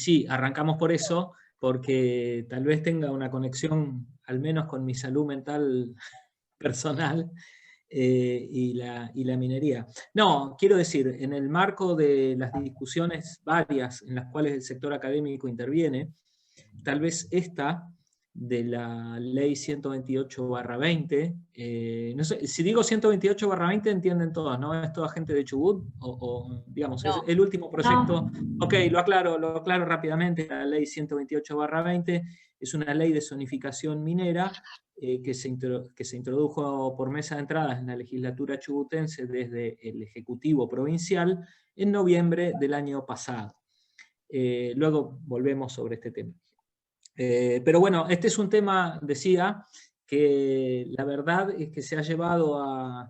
sí, arrancamos por eso, porque tal vez tenga una conexión, al menos con mi salud mental personal, y la minería. No, quiero decir, en el marco de las discusiones varias en las cuales el sector académico interviene, tal vez esta de la ley 128/20, no sé, si digo 128/20 entienden todos, ¿no? ¿Es toda gente de Chubut? Digamos, es No. el último proyecto. No. Ok, lo aclaro rápidamente. La ley 128/20 es una ley de zonificación minera que se introdujo por mesa de entradas en la legislatura chubutense desde el Ejecutivo Provincial en noviembre del año pasado. Luego volvemos sobre este tema. Pero bueno, este es un tema, decía, que la verdad es que se ha llevado a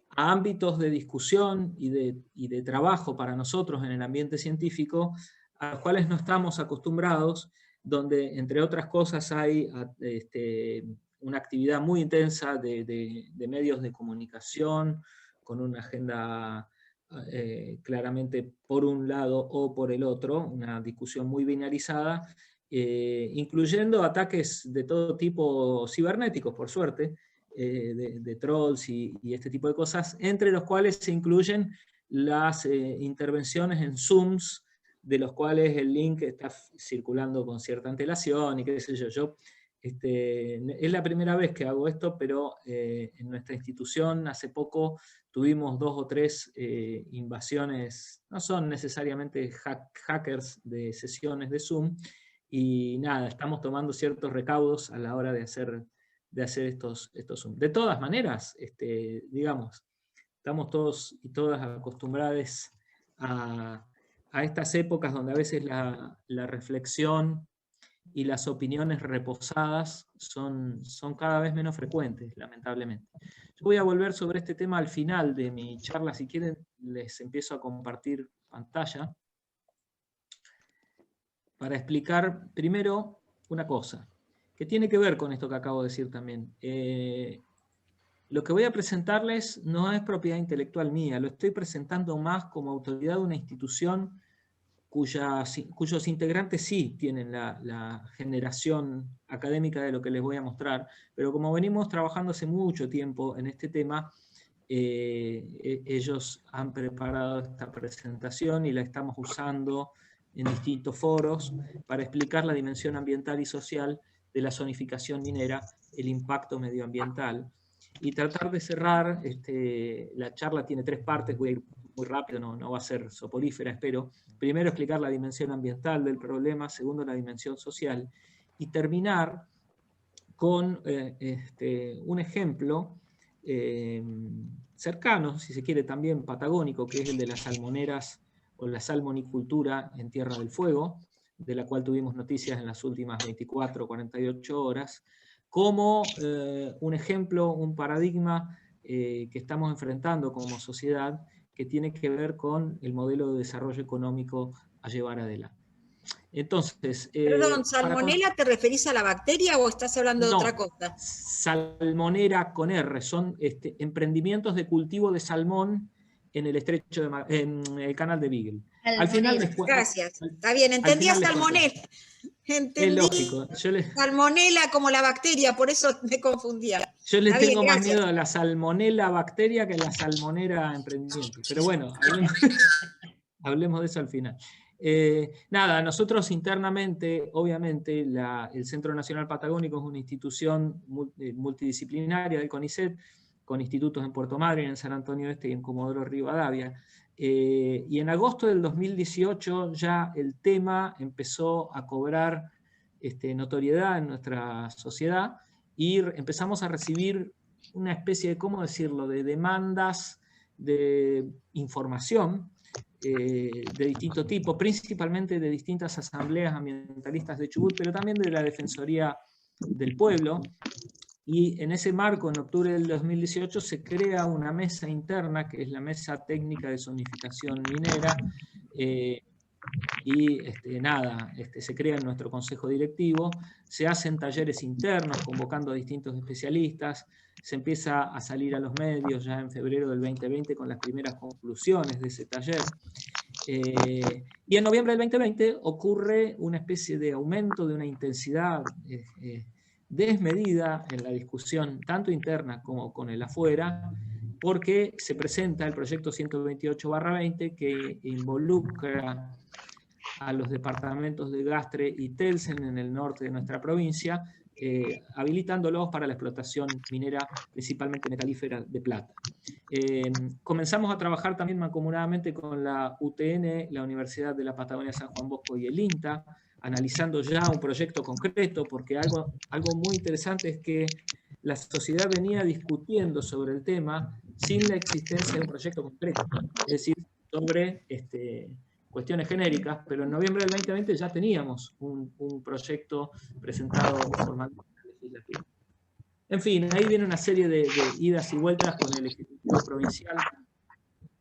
ámbitos de discusión y de trabajo para nosotros en el ambiente científico, a los cuales no estamos acostumbrados, donde, entre otras cosas, hay una actividad muy intensa de medios de comunicación, con una agenda claramente por un lado o por el otro, una discusión muy binarizada, incluyendo ataques de todo tipo cibernéticos, por suerte, de trolls y este tipo de cosas, entre los cuales se incluyen las intervenciones en Zooms, de los cuales el link está circulando con cierta antelación y qué sé yo. Es la primera vez que hago esto, pero en nuestra institución hace poco tuvimos 2 o 3 invasiones, no son necesariamente hackers de sesiones de Zoom, y nada, estamos tomando ciertos recaudos a la hora de hacer estos Zoom. De todas maneras, digamos, estamos todos y todas acostumbrados a estas épocas donde a veces la reflexión y las opiniones reposadas son cada vez menos frecuentes, lamentablemente. Yo voy a volver sobre este tema al final de mi charla. Si quieren, les empiezo a compartir pantalla para explicar primero una cosa, que tiene que ver con esto que acabo de decir también. Lo que voy a presentarles no es propiedad intelectual mía, lo estoy presentando más como autoridad de una institución cuyos integrantes sí tienen la generación académica de lo que les voy a mostrar, pero como venimos trabajando hace mucho tiempo en este tema, ellos han preparado esta presentación y la estamos usando en distintos foros para explicar la dimensión ambiental y social de la zonificación minera, el impacto medioambiental, y tratar de cerrar. La charla tiene 3 partes, voy a ir muy rápido, no va a ser soporífera, espero. Primero, explicar la dimensión ambiental del problema, segundo, la dimensión social, y terminar con un ejemplo cercano, si se quiere también patagónico, que es el de las salmoneras o la salmonicultura en Tierra del Fuego, de la cual tuvimos noticias en las últimas 24 o 48 horas, como un ejemplo, un paradigma que estamos enfrentando como sociedad, que tiene que ver con el modelo de desarrollo económico a llevar adelante. Entonces, Perdón, ¿salmonela te referís a la bacteria o estás hablando de otra no, cosa? salmonera con R, son emprendimientos de cultivo de salmón en el estrecho en el canal de Beagle. Al final Salmonela, después, gracias. Está bien, al entendía final les salmonela. contesto. Es Entendí lógico, salmonela como la bacteria, por eso me confundía. yo les Está bien, tengo más gracias. miedo a la salmonela bacteria que a la salmonera emprendimiento. Pero bueno, hablemos de eso al final. Nada, nosotros internamente, obviamente, el Centro Nacional Patagónico es una institución multidisciplinaria del CONICET, con institutos en Puerto Madryn, en San Antonio Este y en Comodoro Rivadavia. Y en agosto del 2018 ya el tema empezó a cobrar notoriedad en nuestra sociedad y empezamos a recibir una especie de, ¿cómo decirlo?, de demandas de información de distinto tipo, principalmente de distintas asambleas ambientalistas de Chubut, pero también de la Defensoría del Pueblo. Y en ese marco, en octubre del 2018, se crea una mesa interna, que es la Mesa Técnica de Zonificación Minera, y se crea en nuestro consejo directivo, se hacen talleres internos convocando a distintos especialistas, se empieza a salir a los medios ya en febrero del 2020 con las primeras conclusiones de ese taller. Y en noviembre del 2020 ocurre una especie de aumento de una intensidad desmedida en la discusión, tanto interna como con el afuera, porque se presenta el proyecto 128/20 que involucra a los departamentos de Gastre y Telsen en el norte de nuestra provincia, habilitándolos para la explotación minera, principalmente metalífera de plata. Comenzamos a trabajar también mancomunadamente con la UTN, la Universidad de la Patagonia San Juan Bosco y el INTA, analizando ya un proyecto concreto, porque algo muy interesante es que la sociedad venía discutiendo sobre el tema sin la existencia de un proyecto concreto, es decir, sobre cuestiones genéricas, pero en noviembre del 2020 ya teníamos un proyecto presentado formalmente en la legislatura. En fin, ahí viene una serie de idas y vueltas con el Ejecutivo Provincial,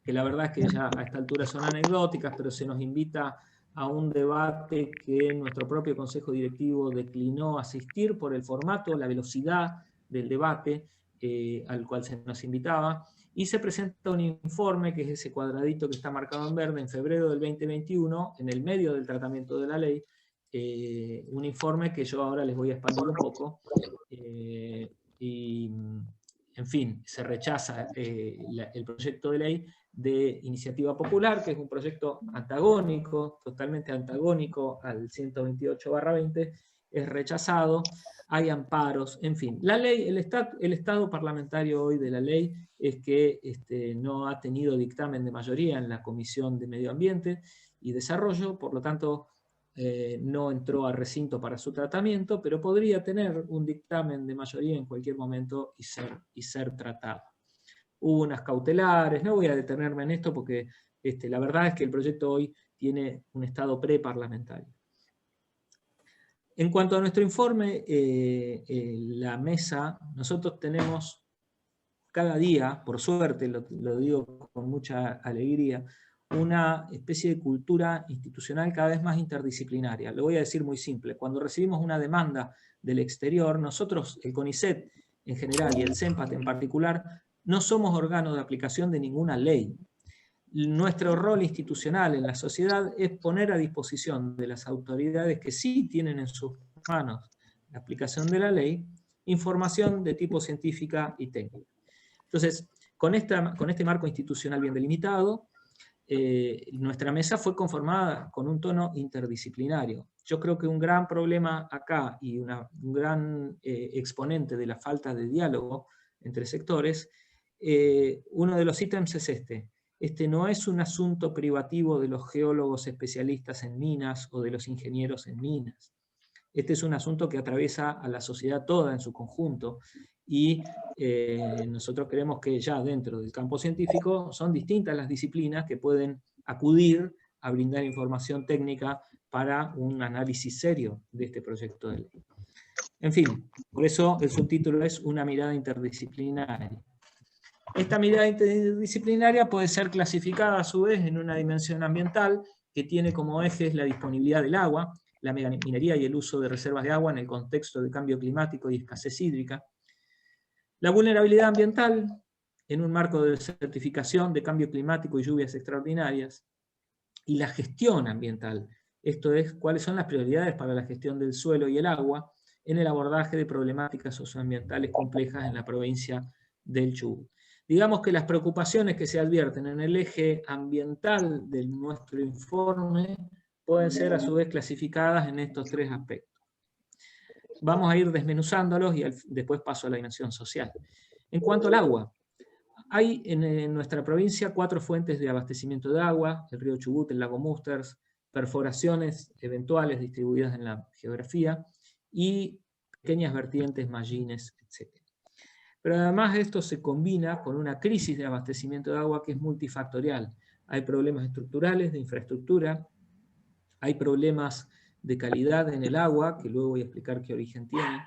que la verdad es que ya a esta altura son anecdóticas, pero se nos invita a un debate que nuestro propio Consejo Directivo declinó asistir por el formato, la velocidad del debate al cual se nos invitaba, y se presenta un informe, que es ese cuadradito que está marcado en verde, en febrero del 2021, en el medio del tratamiento de la ley, un informe que yo ahora les voy a expandir un poco, y en fin, se rechaza el proyecto de ley de Iniciativa Popular, que es un proyecto antagónico, totalmente antagónico al 128/20, es rechazado, hay amparos, en fin. La ley, el estado parlamentario hoy de la ley es que no ha tenido dictamen de mayoría en la Comisión de Medio Ambiente y Desarrollo, por lo tanto no entró a recinto para su tratamiento, pero podría tener un dictamen de mayoría en cualquier momento y ser tratado. Hubo unas cautelares, no voy a detenerme en esto porque la verdad es que el proyecto hoy tiene un estado preparlamentario. En cuanto a nuestro informe, la mesa, nosotros tenemos cada día, por suerte, lo digo con mucha alegría, una especie de cultura institucional cada vez más interdisciplinaria. Lo voy a decir muy simple. Cuando recibimos una demanda del exterior, nosotros, el CONICET en general y el CEMPAT en particular, no somos órgano de aplicación de ninguna ley. Nuestro rol institucional en la sociedad es poner a disposición de las autoridades que sí tienen en sus manos la aplicación de la ley, información de tipo científica y técnica. Entonces, con este marco institucional bien delimitado, nuestra mesa fue conformada con un tono interdisciplinario. Yo creo que un gran problema acá y un gran exponente de la falta de diálogo entre sectores, uno de los ítems es este. Este no es un asunto privativo de los geólogos especialistas en minas o de los ingenieros en minas. Este es un asunto que atraviesa a la sociedad toda en su conjunto y nosotros creemos que ya dentro del campo científico son distintas las disciplinas que pueden acudir a brindar información técnica para un análisis serio de este proyecto de ley. En fin, por eso el subtítulo es Una mirada interdisciplinaria. Esta mirada interdisciplinaria puede ser clasificada a su vez en una dimensión ambiental que tiene como ejes la disponibilidad del agua, la minería y el uso de reservas de agua en el contexto de cambio climático y escasez hídrica, la vulnerabilidad ambiental en un marco de certificación de cambio climático y lluvias extraordinarias, y la gestión ambiental, esto es, cuáles son las prioridades para la gestión del suelo y el agua en el abordaje de problemáticas socioambientales complejas en la provincia del Chubut. Digamos que las preocupaciones que se advierten en el eje ambiental de nuestro informe pueden ser a su vez clasificadas en estos tres aspectos. Vamos a ir desmenuzándolos y después paso a la dimensión social. En cuanto al agua, hay en nuestra provincia 4 fuentes de abastecimiento de agua: el río Chubut, el lago Musters, perforaciones eventuales distribuidas en la geografía y pequeñas vertientes, mallines, etc. Pero además esto se combina con una crisis de abastecimiento de agua que es multifactorial. Hay problemas estructurales de infraestructura, hay problemas de calidad en el agua, que luego voy a explicar qué origen tiene,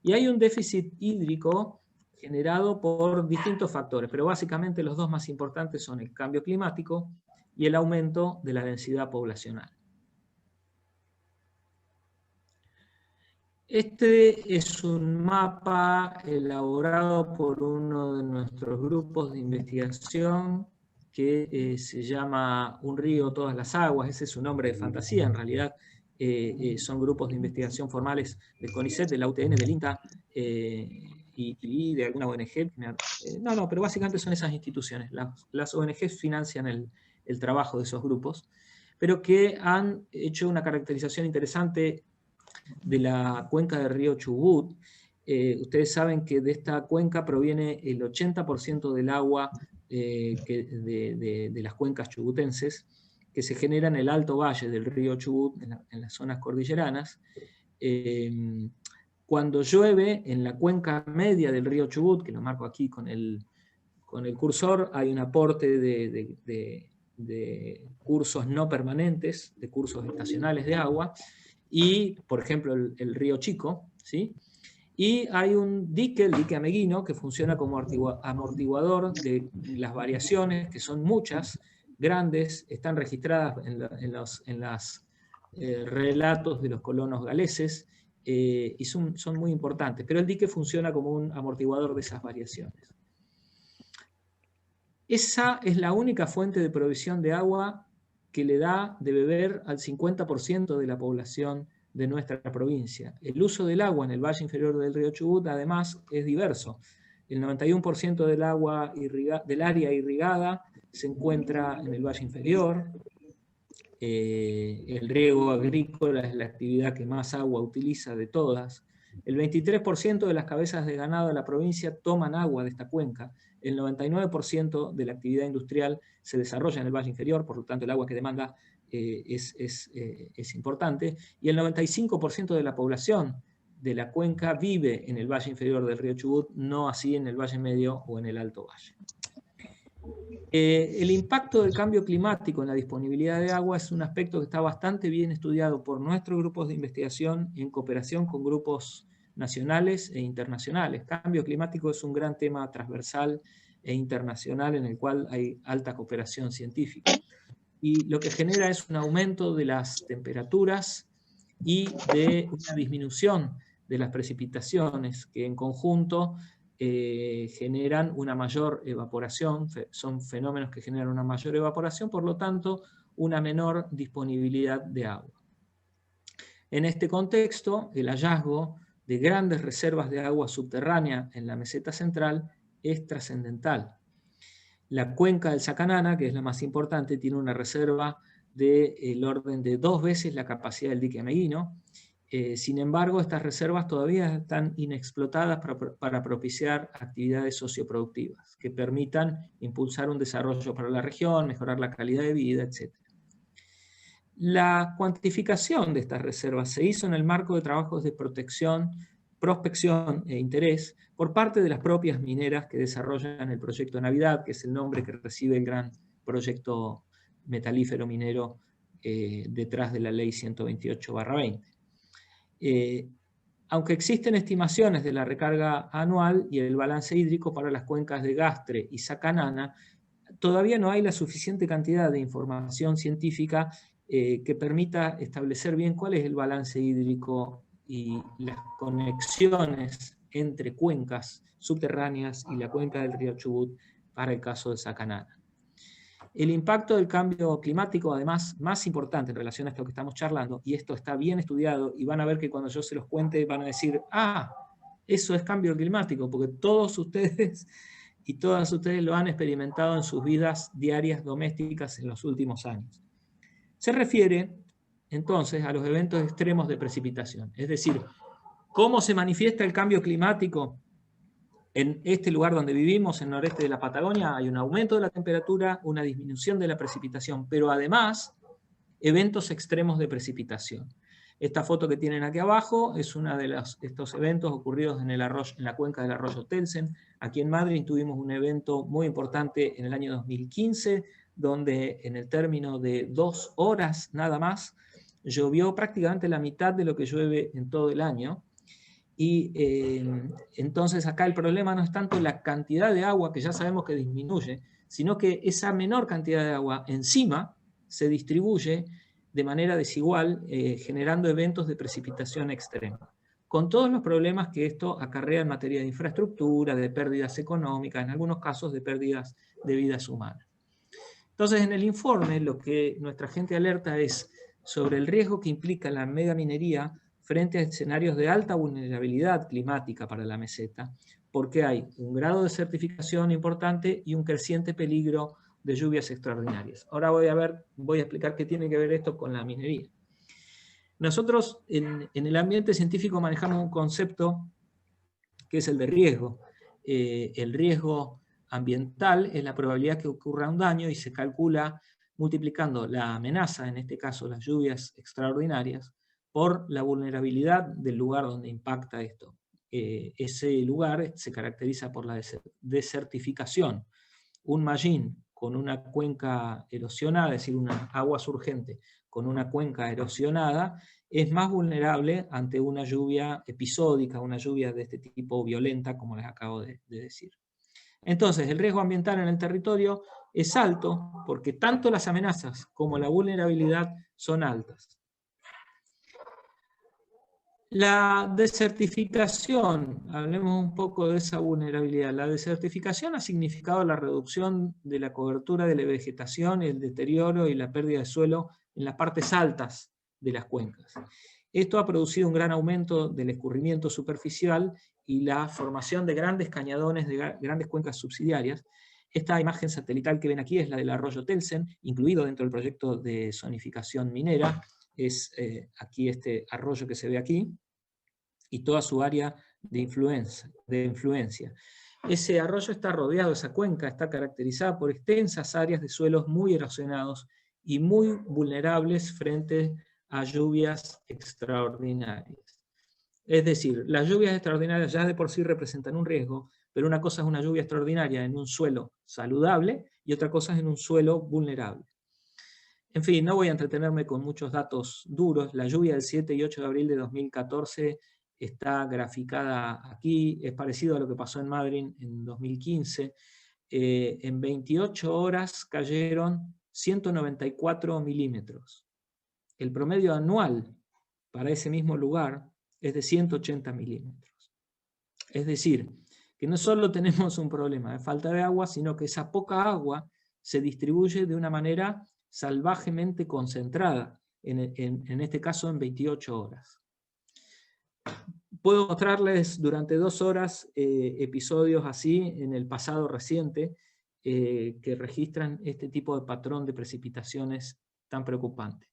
y hay un déficit hídrico generado por distintos factores, pero básicamente los dos más importantes son el cambio climático y el aumento de la densidad poblacional. Este es un mapa elaborado por uno de nuestros grupos de investigación que se llama Un río, todas las aguas. Ese es su nombre de fantasía, en realidad son grupos de investigación formales del CONICET, de la UTN, del INTA y de alguna ONG. Pero básicamente son esas instituciones. Las ONGs financian el trabajo de esos grupos, pero que han hecho una caracterización interesante de la cuenca del río Chubut. Ustedes saben que de esta cuenca proviene el 80% del agua de las cuencas chubutenses, que se genera en el alto valle del río Chubut, en las zonas cordilleranas. Cuando llueve en la cuenca media del río Chubut, que lo marco aquí con el cursor, hay un aporte de cursos no permanentes, de cursos estacionales de agua, y, por ejemplo, el río Chico, ¿sí? Y hay un dique, el dique Ameguino, que funciona como amortiguador de las variaciones, que son muchas, grandes, están registradas en los relatos de los colonos galeses, y son muy importantes, pero el dique funciona como un amortiguador de esas variaciones. Esa es la única fuente de provisión de agua que le da de beber al 50% de la población de nuestra provincia. El uso del agua en el valle inferior del río Chubut, además, es diverso. El 91% del agua del área irrigada se encuentra en el valle inferior. El riego agrícola es la actividad que más agua utiliza de todas. El 23% de las cabezas de ganado de la provincia toman agua de esta cuenca. El 99% de la actividad industrial se desarrolla en el valle inferior, por lo tanto el agua que demanda es importante. Y el 95% de la población de la cuenca vive en el valle inferior del río Chubut, no así en el valle medio o en el alto valle. El impacto del cambio climático en la disponibilidad de agua es un aspecto que está bastante bien estudiado por nuestros grupos de investigación en cooperación con grupos nacionales e internacionales. Cambio climático es un gran tema transversal e internacional en el cual hay alta cooperación científica. Y lo que genera es un aumento de las temperaturas y de una disminución de las precipitaciones que en conjunto generan una mayor evaporación, son fenómenos que generan una mayor evaporación, por lo tanto, una menor disponibilidad de agua. En este contexto, el hallazgo de grandes reservas de agua subterránea en la meseta central es trascendental. La cuenca del Sacanana, que es la más importante, tiene una reserva del orden de 2 veces la capacidad del dique Ameguino. Sin embargo, estas reservas todavía están inexplotadas para propiciar actividades socioproductivas que permitan impulsar un desarrollo para la región, mejorar la calidad de vida, etc. La cuantificación de estas reservas se hizo en el marco de trabajos de protección, prospección e interés por parte de las propias mineras que desarrollan el proyecto Navidad, que es el nombre que recibe el gran proyecto metalífero minero detrás de la ley 128/20. Aunque existen estimaciones de la recarga anual y el balance hídrico para las cuencas de Gastre y Sacanana, todavía no hay la suficiente cantidad de información científica que permita establecer bien cuál es el balance hídrico y las conexiones entre cuencas subterráneas y la cuenca del río Chubut para el caso de Sacanana. El impacto del cambio climático, además, más importante en relación a esto que estamos charlando, y esto está bien estudiado, y van a ver que cuando yo se los cuente van a decir, ah, eso es cambio climático, porque todos ustedes y todas ustedes lo han experimentado en sus vidas diarias domésticas en los últimos años. Se refiere, entonces, a los eventos extremos de precipitación, es decir, cómo se manifiesta el cambio climático. En este lugar donde vivimos, en el noreste de la Patagonia, hay un aumento de la temperatura, una disminución de la precipitación, pero además eventos extremos de precipitación. Esta foto que tienen aquí abajo es uno de estos eventos ocurridos en la cuenca del arroyo Telsen. Aquí en Madrid tuvimos un evento muy importante en el año 2015, donde en el término de 2 horas nada más, llovió prácticamente la mitad de lo que llueve en todo el año. Y entonces acá el problema no es tanto la cantidad de agua, que ya sabemos que disminuye, sino que esa menor cantidad de agua encima se distribuye de manera desigual, generando eventos de precipitación extrema, con todos los problemas que esto acarrea en materia de infraestructura, de pérdidas económicas, en algunos casos de pérdidas de vidas humanas. Entonces, en el informe, lo que nuestra gente alerta es sobre el riesgo que implica la megaminería frente a escenarios de alta vulnerabilidad climática para la meseta, porque hay un grado de certificación importante y un creciente peligro de lluvias extraordinarias. Ahora voy a explicar qué tiene que ver esto con la minería. Nosotros en el ambiente científico manejamos un concepto que es el de riesgo. El riesgo ambiental es la probabilidad que ocurra un daño y se calcula multiplicando la amenaza, en este caso las lluvias extraordinarias, por la vulnerabilidad del lugar donde impacta esto. Ese lugar se caracteriza por la desertificación. Un mallín con una cuenca erosionada, es decir, una agua surgente con una cuenca erosionada, es más vulnerable ante una lluvia episódica, una lluvia de este tipo violenta, como les acabo de decir. Entonces, el riesgo ambiental en el territorio es alto porque tanto las amenazas como la vulnerabilidad son altas. La desertificación, hablemos un poco de esa vulnerabilidad. La desertificación ha significado la reducción de la cobertura de la vegetación, el deterioro y la pérdida de suelo en las partes altas de las cuencas. Esto ha producido un gran aumento del escurrimiento superficial y la formación de grandes cañadones, de grandes cuencas subsidiarias. Esta imagen satelital que ven aquí es la del arroyo Telsen, incluido dentro del proyecto de zonificación minera. Es aquí este arroyo que se ve aquí, y toda su área de influencia. Ese arroyo está rodeado, esa cuenca está caracterizada por extensas áreas de suelos muy erosionados y muy vulnerables frente a lluvias extraordinarias. Es decir, las lluvias extraordinarias ya de por sí representan un riesgo, pero una cosa es una lluvia extraordinaria en un suelo saludable y otra cosa es en un suelo vulnerable. En fin, no voy a entretenerme con muchos datos duros. La lluvia del 7 y 8 de abril de 2014 está graficada aquí, es parecido a lo que pasó en Madrid en 2015. En 28 horas cayeron 194 milímetros. El promedio anual para ese mismo lugar es de 180 milímetros. Es decir, que no solo tenemos un problema de falta de agua, sino que esa poca agua se distribuye de una manera salvajemente concentrada, en este caso en 28 horas. Puedo mostrarles durante 2 horas episodios así en el pasado reciente que registran este tipo de patrón de precipitaciones tan preocupante.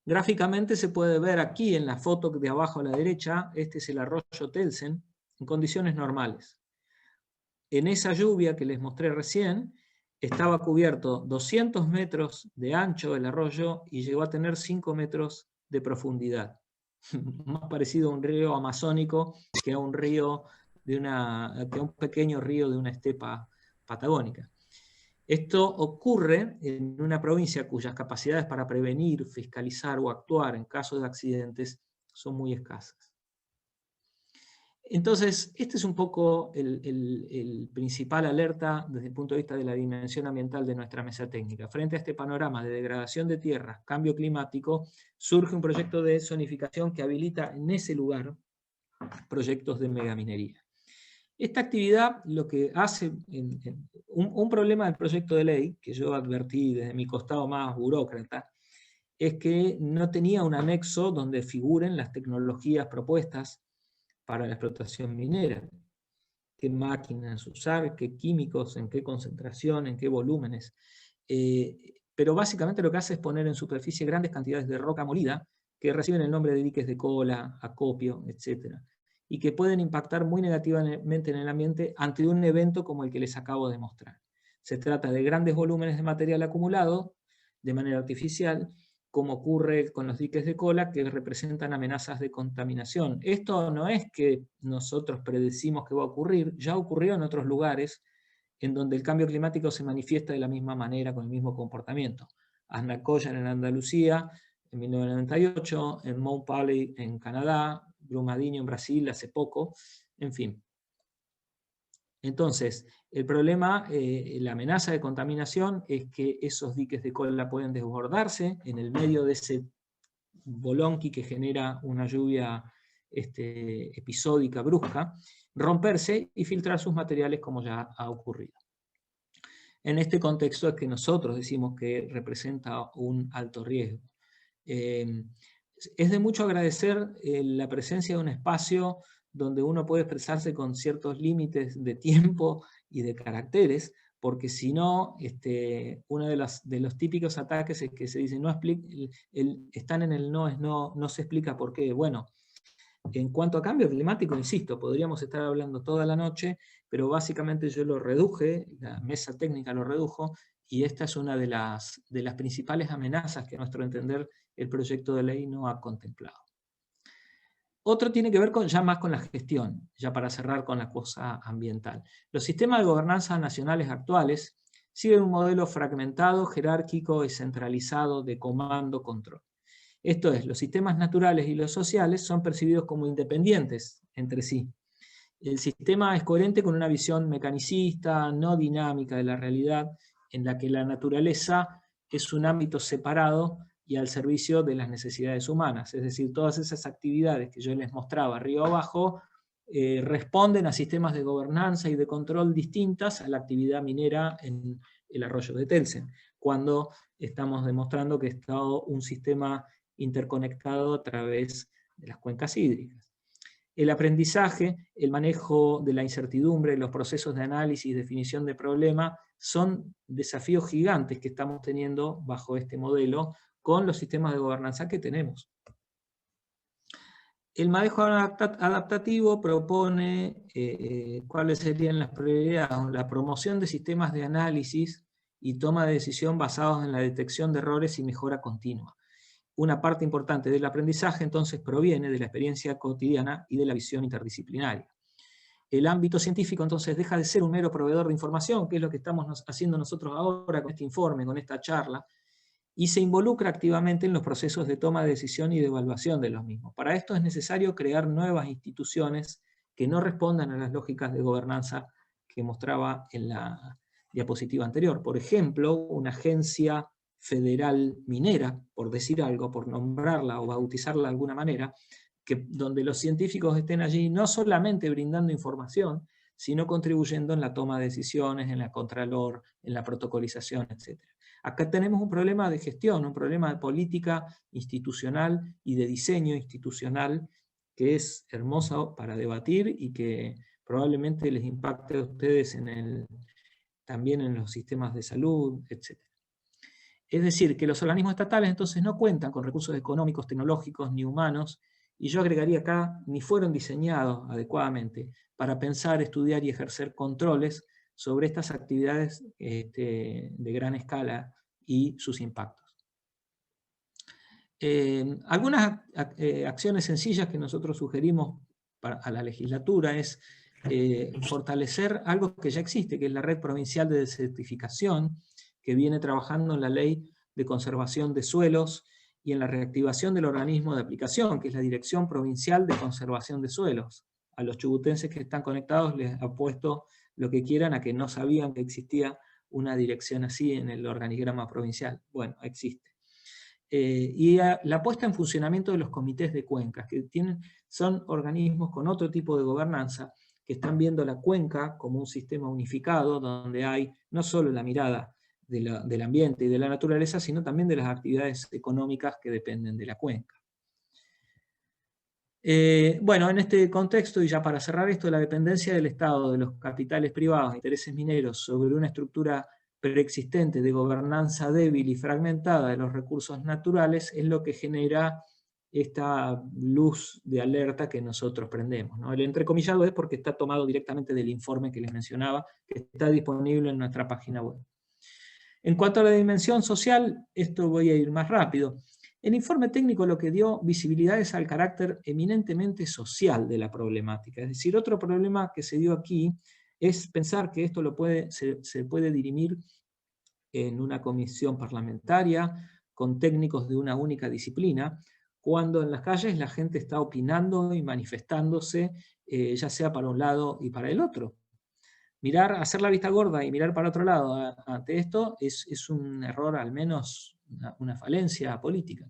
Gráficamente se puede ver aquí en la foto de abajo a la derecha, este es el arroyo Telsen, en condiciones normales. En esa lluvia que les mostré recién, estaba cubierto 200 metros de ancho el arroyo y llegó a tener 5 metros de profundidad. Más parecido a un río amazónico que a un río que a un pequeño río de una estepa patagónica. Esto ocurre en una provincia cuyas capacidades para prevenir, fiscalizar o actuar en caso de accidentes son muy escasas. Entonces, este es un poco el principal alerta desde el punto de vista de la dimensión ambiental de nuestra mesa técnica. Frente a este panorama de degradación de tierras, cambio climático, surge un proyecto de zonificación que habilita en ese lugar proyectos de megaminería. Esta actividad lo que hace, un problema del proyecto de ley, que yo advertí desde mi costado más burócrata, es que no tenía un anexo donde figuren las tecnologías propuestas para la explotación minera. Qué máquinas usar, qué químicos, en qué concentración, en qué volúmenes. Pero básicamente lo que hace es poner en superficie grandes cantidades de roca molida que reciben el nombre de diques de cola, acopio, etc. Y que pueden impactar muy negativamente en el ambiente ante un evento como el que les acabo de mostrar. Se trata de grandes volúmenes de material acumulado de manera artificial, como ocurre con los diques de cola, que representan amenazas de contaminación. Esto no es que nosotros predecimos que va a ocurrir, ya ocurrió en otros lugares en donde el cambio climático se manifiesta de la misma manera, con el mismo comportamiento. Aznacoyan en Andalucía, en 1998, en Mount Pally en Canadá, Brumadinho en Brasil hace poco, en fin. Entonces, el problema, la amenaza de contaminación es que esos diques de cola pueden desbordarse en el medio de ese bolonqui que genera una lluvia episódica, brusca, romperse y filtrar sus materiales como ya ha ocurrido. En este contexto es que nosotros decimos que representa un alto riesgo. Es de mucho agradecer la presencia de un espacio donde uno puede expresarse con ciertos límites de tiempo y de caracteres, porque si no, uno de los típicos ataques es que se dice, están en el no, es no, no se explica por qué. Bueno, en cuanto a cambio climático, insisto, podríamos estar hablando toda la noche, pero básicamente yo lo reduje, la mesa técnica lo redujo, y esta es una de las principales amenazas que a nuestro entender el proyecto de ley no ha contemplado. Otro tiene que ver ya más con la gestión, ya para cerrar con la cosa ambiental. Los sistemas de gobernanza nacionales actuales siguen un modelo fragmentado, jerárquico y centralizado de comando-control. Esto es, los sistemas naturales y los sociales son percibidos como independientes entre sí. El sistema es coherente con una visión mecanicista, no dinámica de la realidad, en la que la naturaleza es un ámbito separado y al servicio de las necesidades humanas. Es decir, todas esas actividades que yo les mostraba río abajo responden a sistemas de gobernanza y de control distintas a la actividad minera en el arroyo de Telsen, cuando estamos demostrando que está un sistema interconectado a través de las cuencas hídricas. El aprendizaje, el manejo de la incertidumbre, los procesos de análisis y definición de problema son desafíos gigantes que estamos teniendo bajo este modelo con los sistemas de gobernanza que tenemos. El manejo adaptativo propone cuáles serían las prioridades, la promoción de sistemas de análisis y toma de decisión basados en la detección de errores y mejora continua. Una parte importante del aprendizaje entonces proviene de la experiencia cotidiana y de la visión interdisciplinaria. El ámbito científico entonces deja de ser un mero proveedor de información, que es lo que estamos haciendo nosotros ahora con este informe, con esta charla, y se involucra activamente en los procesos de toma de decisión y de evaluación de los mismos. Para esto es necesario crear nuevas instituciones que no respondan a las lógicas de gobernanza que mostraba en la diapositiva anterior. Por ejemplo, una agencia federal minera, por decir algo, por nombrarla o bautizarla de alguna manera, donde los científicos estén allí no solamente brindando información, sino contribuyendo en la toma de decisiones, en la contralor, en la protocolización, etc. Acá tenemos un problema de gestión, un problema de política institucional y de diseño institucional que es hermoso para debatir y que probablemente les impacte a ustedes también en los sistemas de salud, etc. Es decir, que los organismos estatales entonces no cuentan con recursos económicos, tecnológicos ni humanos, y yo agregaría acá, ni fueron diseñados adecuadamente para pensar, estudiar y ejercer controles sobre estas actividades de gran escala y sus impactos. Algunas acciones sencillas que nosotros sugerimos a la legislatura es fortalecer algo que ya existe, que es la Red Provincial de Desertificación, que viene trabajando en la Ley de Conservación de Suelos y en la reactivación del organismo de aplicación, que es la Dirección Provincial de Conservación de Suelos. A los chubutenses que están conectados les apuesto lo que quieran a que no sabían que existía una dirección así en el organigrama provincial. Bueno, existe. Y la puesta en funcionamiento de los comités de cuencas, que son organismos con otro tipo de gobernanza, que están viendo la cuenca como un sistema unificado, donde hay no solo la mirada del ambiente y de la naturaleza, sino también de las actividades económicas que dependen de la cuenca. Bueno, en este contexto, y ya para cerrar esto, la dependencia del Estado de los capitales privados, intereses mineros, sobre una estructura preexistente de gobernanza débil y fragmentada de los recursos naturales es lo que genera esta luz de alerta que nosotros prendemos, ¿no? El entrecomillado es porque está tomado directamente del informe que les mencionaba, que está disponible en nuestra página web. En cuanto a la dimensión social, esto voy a ir más rápido. El informe técnico lo que dio visibilidad es al carácter eminentemente social de la problemática. Es decir, otro problema que se dio aquí es pensar que esto se puede dirimir en una comisión parlamentaria con técnicos de una única disciplina, cuando en las calles la gente está opinando y manifestándose, ya sea para un lado y para el otro. Hacer la vista gorda y mirar para otro lado ante esto es un error, al menos una falencia política.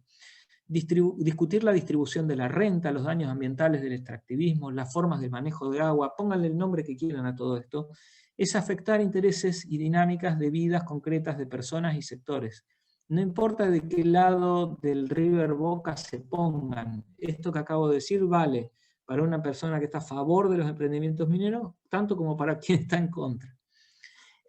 discutir la distribución de la renta, los daños ambientales del extractivismo, las formas de manejo de agua, pónganle el nombre que quieran a todo esto, es afectar intereses y dinámicas de vidas concretas de personas y sectores. No importa de qué lado del River Boca se pongan, esto que acabo de decir vale para una persona que está a favor de los emprendimientos mineros, tanto como para quien está en contra.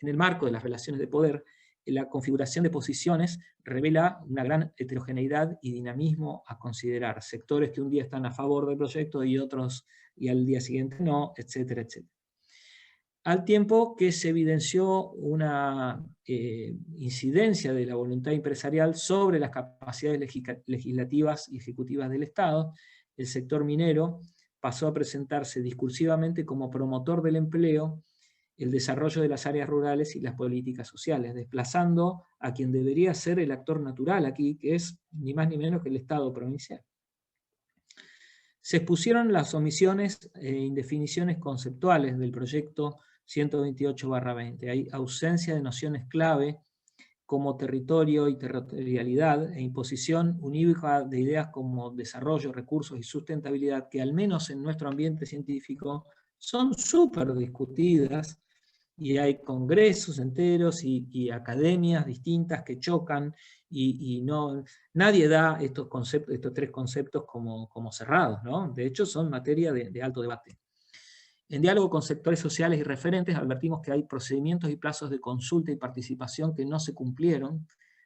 En el marco de las relaciones de poder, la configuración de posiciones revela una gran heterogeneidad y dinamismo a considerar. Sectores que un día están a favor del proyecto y otros, y al día siguiente no, etcétera, etcétera. Al tiempo que se evidenció una incidencia de la voluntad empresarial sobre las capacidades legislativas y ejecutivas del Estado, el sector minero pasó a presentarse discursivamente como promotor del empleo, el desarrollo de las áreas rurales y las políticas sociales, desplazando a quien debería ser el actor natural aquí, que es ni más ni menos que el Estado provincial. Se expusieron las omisiones e indefiniciones conceptuales del proyecto 128/20. Hay ausencia de nociones clave como territorio y territorialidad e imposición unívoca de ideas como desarrollo, recursos y sustentabilidad, que al menos en nuestro ambiente científico son súper discutidas, y hay congresos enteros y academias distintas que chocan, y no, nadie da estos tres conceptos como cerrados, ¿no? De hecho son materia de alto debate. En diálogo con sectores sociales y referentes advertimos que hay procedimientos y plazos de consulta y participación que no se cumplieron,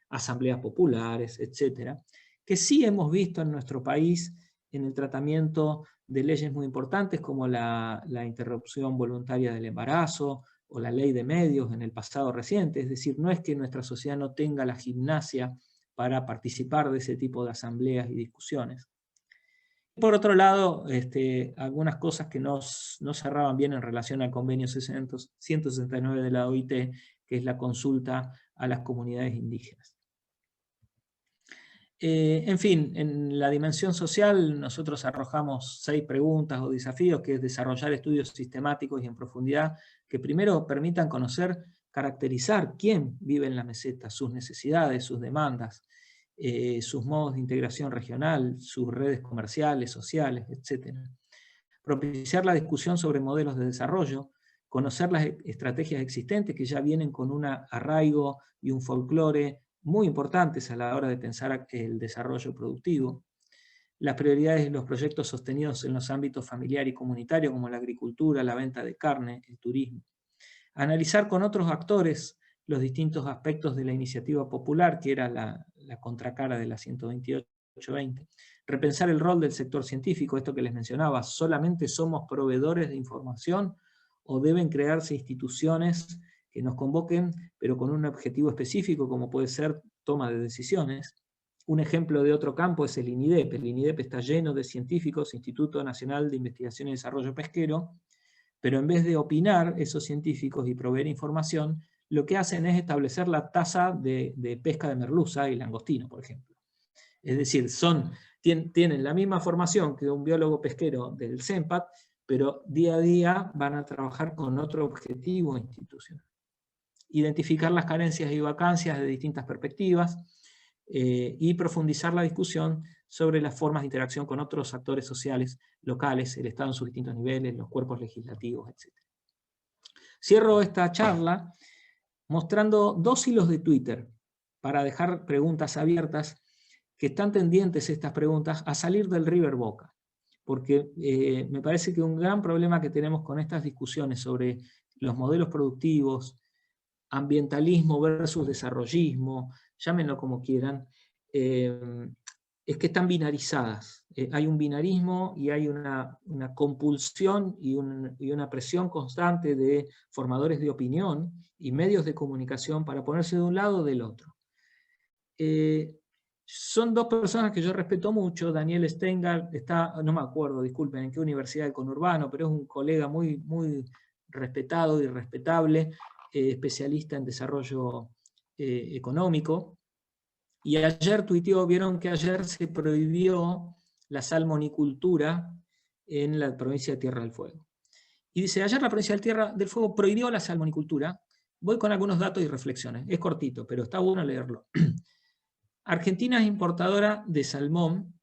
asambleas populares, etc., que sí hemos visto en nuestro país en el tratamiento de leyes muy importantes como la interrupción voluntaria del embarazo o la ley de medios en el pasado reciente. Es decir, no es que nuestra sociedad no tenga la gimnasia para participar de ese tipo de asambleas y discusiones. Por otro lado, algunas cosas que no cerraban bien en relación al convenio 169 de la OIT, que es la consulta a las comunidades indígenas. En fin, en la dimensión social nosotros arrojamos 6 preguntas o desafíos, que es desarrollar estudios sistemáticos y en profundidad que primero permitan conocer, caracterizar quién vive en la meseta, sus necesidades, sus demandas, sus modos de integración regional, sus redes comerciales, sociales, etc. Propiciar la discusión sobre modelos de desarrollo, conocer las estrategias existentes que ya vienen con un arraigo y un folclore muy importantes a la hora de pensar el desarrollo productivo, las prioridades de los proyectos sostenidos en los ámbitos familiar y comunitario, como la agricultura, la venta de carne, el turismo. Analizar con otros actores los distintos aspectos de la iniciativa popular, que era la contracara de la 128/20. Repensar el rol del sector científico, esto que les mencionaba, ¿solamente somos proveedores de información o deben crearse instituciones que nos convoquen, pero con un objetivo específico, como puede ser toma de decisiones? Un ejemplo de otro campo es el INIDEP. El INIDEP está lleno de científicos, Instituto Nacional de Investigación y Desarrollo Pesquero, pero en vez de opinar esos científicos y proveer información, lo que hacen es establecer la tasa de pesca de merluza y langostino, por ejemplo. Es decir, tienen la misma formación que un biólogo pesquero del CENPAT, pero día a día van a trabajar con otro objetivo institucional. Identificar las carencias y vacancias de distintas perspectivas, y profundizar la discusión sobre las formas de interacción con otros actores sociales locales, el Estado en sus distintos niveles, los cuerpos legislativos, etc. Cierro esta charla mostrando 2 hilos de Twitter para dejar preguntas abiertas, que están tendientes estas preguntas a salir del River Boca, porque me parece que un gran problema que tenemos con estas discusiones sobre los modelos productivos, ambientalismo versus desarrollismo, llámenlo como quieran, es que están binarizadas. Hay un binarismo y hay una compulsión y una presión constante de formadores de opinión y medios de comunicación para ponerse de un lado o del otro. Son 2 personas que yo respeto mucho. Daniel Steingart no me acuerdo, disculpen, en qué universidad del conurbano, pero es un colega muy, muy respetado y respetable, especialista en desarrollo económico. Y ayer tuiteó, vieron que ayer se prohibió la salmonicultura en la provincia de Tierra del Fuego. Y dice, ayer la provincia de Tierra del Fuego prohibió la salmonicultura. Voy con algunos datos y reflexiones. Es cortito, pero está bueno leerlo. Argentina es importadora de salmón,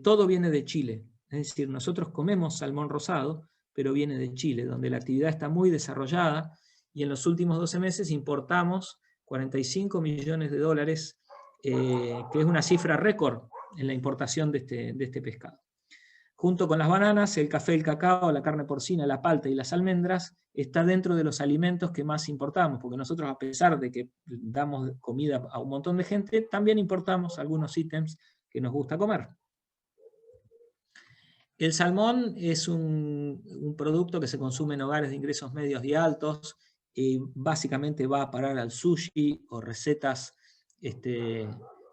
todo viene de Chile. Es decir, nosotros comemos salmón rosado, pero viene de Chile, donde la actividad está muy desarrollada, y en los últimos 12 meses importamos 45 millones de dólares, que es una cifra récord en la importación de este pescado. Junto con las bananas, el café, el cacao, la carne porcina, la palta y las almendras, está dentro de los alimentos que más importamos, porque nosotros, a pesar de que damos comida a un montón de gente, también importamos algunos ítems que nos gusta comer. El salmón es un producto que se consume en hogares de ingresos medios y altos, y básicamente va a parar al sushi o recetas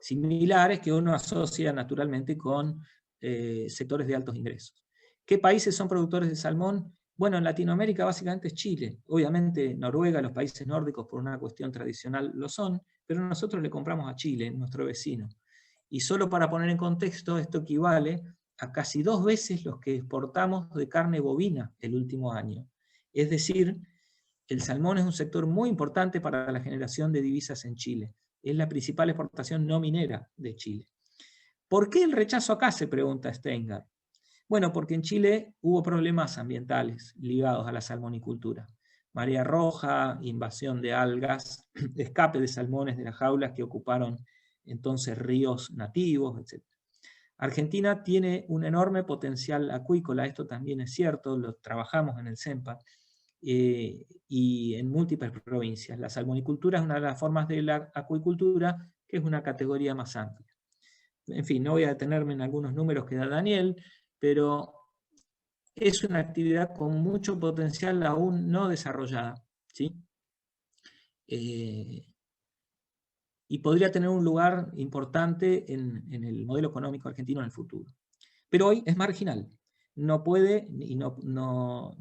similares que uno asocia naturalmente con sectores de altos ingresos. ¿Qué países son productores de salmón? Bueno, en Latinoamérica básicamente es Chile. Obviamente Noruega, los países nórdicos por una cuestión tradicional lo son, pero nosotros le compramos a Chile, nuestro vecino. Y solo para poner en contexto, esto equivale a casi 2 veces los que exportamos de carne bovina el último año. Es decir, el salmón es un sector muy importante para la generación de divisas en Chile. Es la principal exportación no minera de Chile. ¿Por qué el rechazo acá?, se pregunta Steingart. Bueno, porque en Chile hubo problemas ambientales ligados a la salmonicultura. Marea roja, invasión de algas, escape de salmones de las jaulas que ocuparon entonces ríos nativos, etc. Argentina tiene un enorme potencial acuícola, esto también es cierto, lo trabajamos en el CEMPA, y en múltiples provincias. La salmonicultura es una de las formas de la acuicultura, que es una categoría más amplia. En fin, no voy a detenerme en algunos números que da Daniel, pero es una actividad con mucho potencial aún no desarrollada, ¿sí? Y podría tener un lugar importante en el modelo económico argentino en el futuro. Pero hoy es marginal, no puede, y no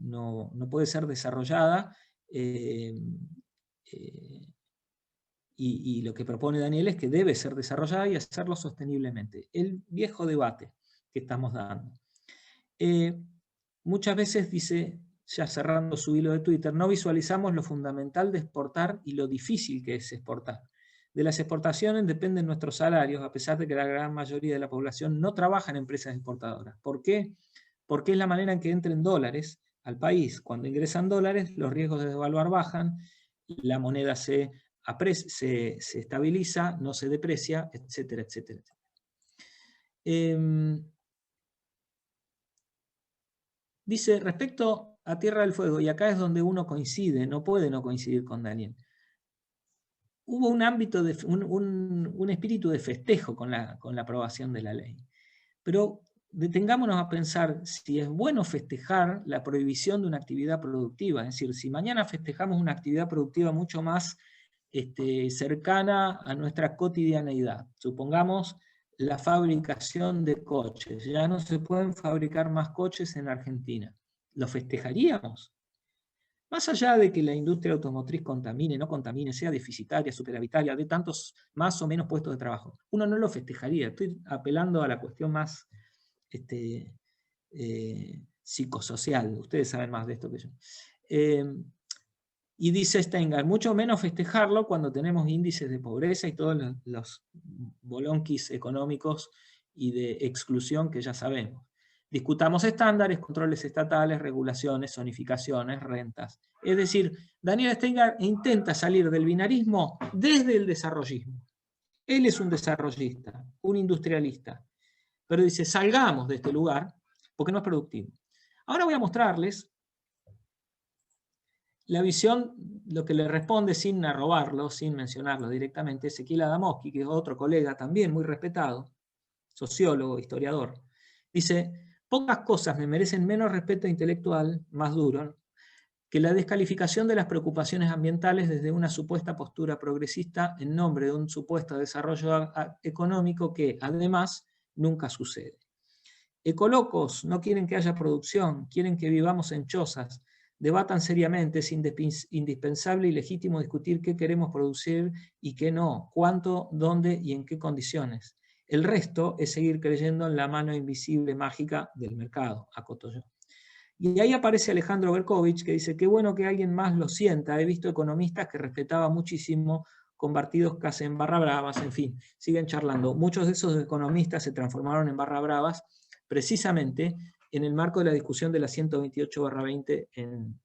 puede ser desarrollada, y lo que propone Daniel es que debe ser desarrollada y hacerlo sosteniblemente. El viejo debate que estamos dando. Muchas veces dice, ya cerrando su hilo de Twitter, no visualizamos lo fundamental de exportar y lo difícil que es exportar. De las exportaciones dependen nuestros salarios, a pesar de que la gran mayoría de la población no trabaja en empresas exportadoras. ¿Por qué? Porque es la manera en que entren dólares al país. Cuando ingresan dólares, los riesgos de devaluar bajan, la moneda se estabiliza, no se deprecia, etcétera, etcétera. Dice, respecto a Tierra del Fuego, y acá es donde uno coincide, no puede no coincidir con Daniel, hubo un ámbito, un espíritu de festejo con la aprobación de la ley. Pero detengámonos a pensar si es bueno festejar la prohibición de una actividad productiva. Es decir, si mañana festejamos una actividad productiva mucho más cercana a nuestra cotidianeidad, supongamos la fabricación de coches, ya no se pueden fabricar más coches en Argentina, ¿lo festejaríamos? Más allá de que la industria automotriz contamine, no contamine, sea deficitaria, superavitaria, de tantos más o menos puestos de trabajo, uno no lo festejaría. Estoy apelando a la cuestión más psicosocial. Ustedes saben más de esto que yo. Y dice Steingart, mucho menos festejarlo cuando tenemos índices de pobreza y todos los bolonquis económicos y de exclusión que ya sabemos. Discutamos estándares, controles estatales, regulaciones, zonificaciones, rentas. Es decir, Daniel Steingart intenta salir del binarismo desde el desarrollismo. Él es un desarrollista, un industrialista. Pero dice, salgamos de este lugar porque no es productivo. Ahora voy a mostrarles la visión, lo que le responde sin arrobarlo, sin mencionarlo directamente, Ezequiel Adamowski, que es otro colega también muy respetado, sociólogo, historiador. Dice, pocas cosas me merecen menos respeto intelectual, más duro, que la descalificación de las preocupaciones ambientales desde una supuesta postura progresista en nombre de un supuesto desarrollo económico que, además, nunca sucede. Ecolocos no quieren que haya producción, quieren que vivamos en chozas. Debatan seriamente, es indispensable y legítimo discutir qué queremos producir y qué no, cuánto, dónde y en qué condiciones. El resto es seguir creyendo en la mano invisible mágica del mercado, acoto yo. Y ahí aparece Alejandro Berkovich, que dice, qué bueno que alguien más lo sienta, he visto economistas que respetaba muchísimo convertidos casi en barra bravas, en fin, siguen charlando. Muchos de esos economistas se transformaron en barra bravas precisamente en el marco de la discusión de la 128/20 en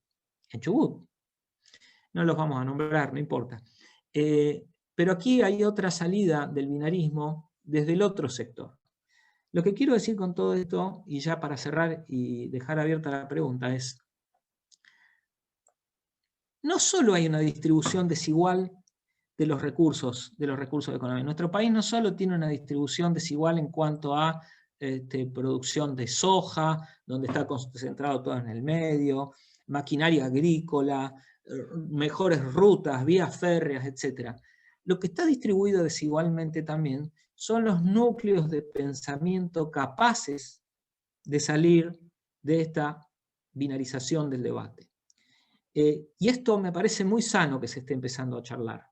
Chubut. No los vamos a nombrar, no importa. Pero aquí hay otra salida del binarismo desde el otro sector. Lo que quiero decir con todo esto, y ya para cerrar y dejar abierta la pregunta, es: no solo hay una distribución desigual de los recursos económicos. Nuestro país no solo tiene una distribución desigual en cuanto a producción de soja, donde está concentrado todo en el medio, maquinaria agrícola, mejores rutas, vías férreas, etc. Lo que está distribuido desigualmente también son los núcleos de pensamiento capaces de salir de esta binarización del debate. Y esto me parece muy sano que se esté empezando a charlar.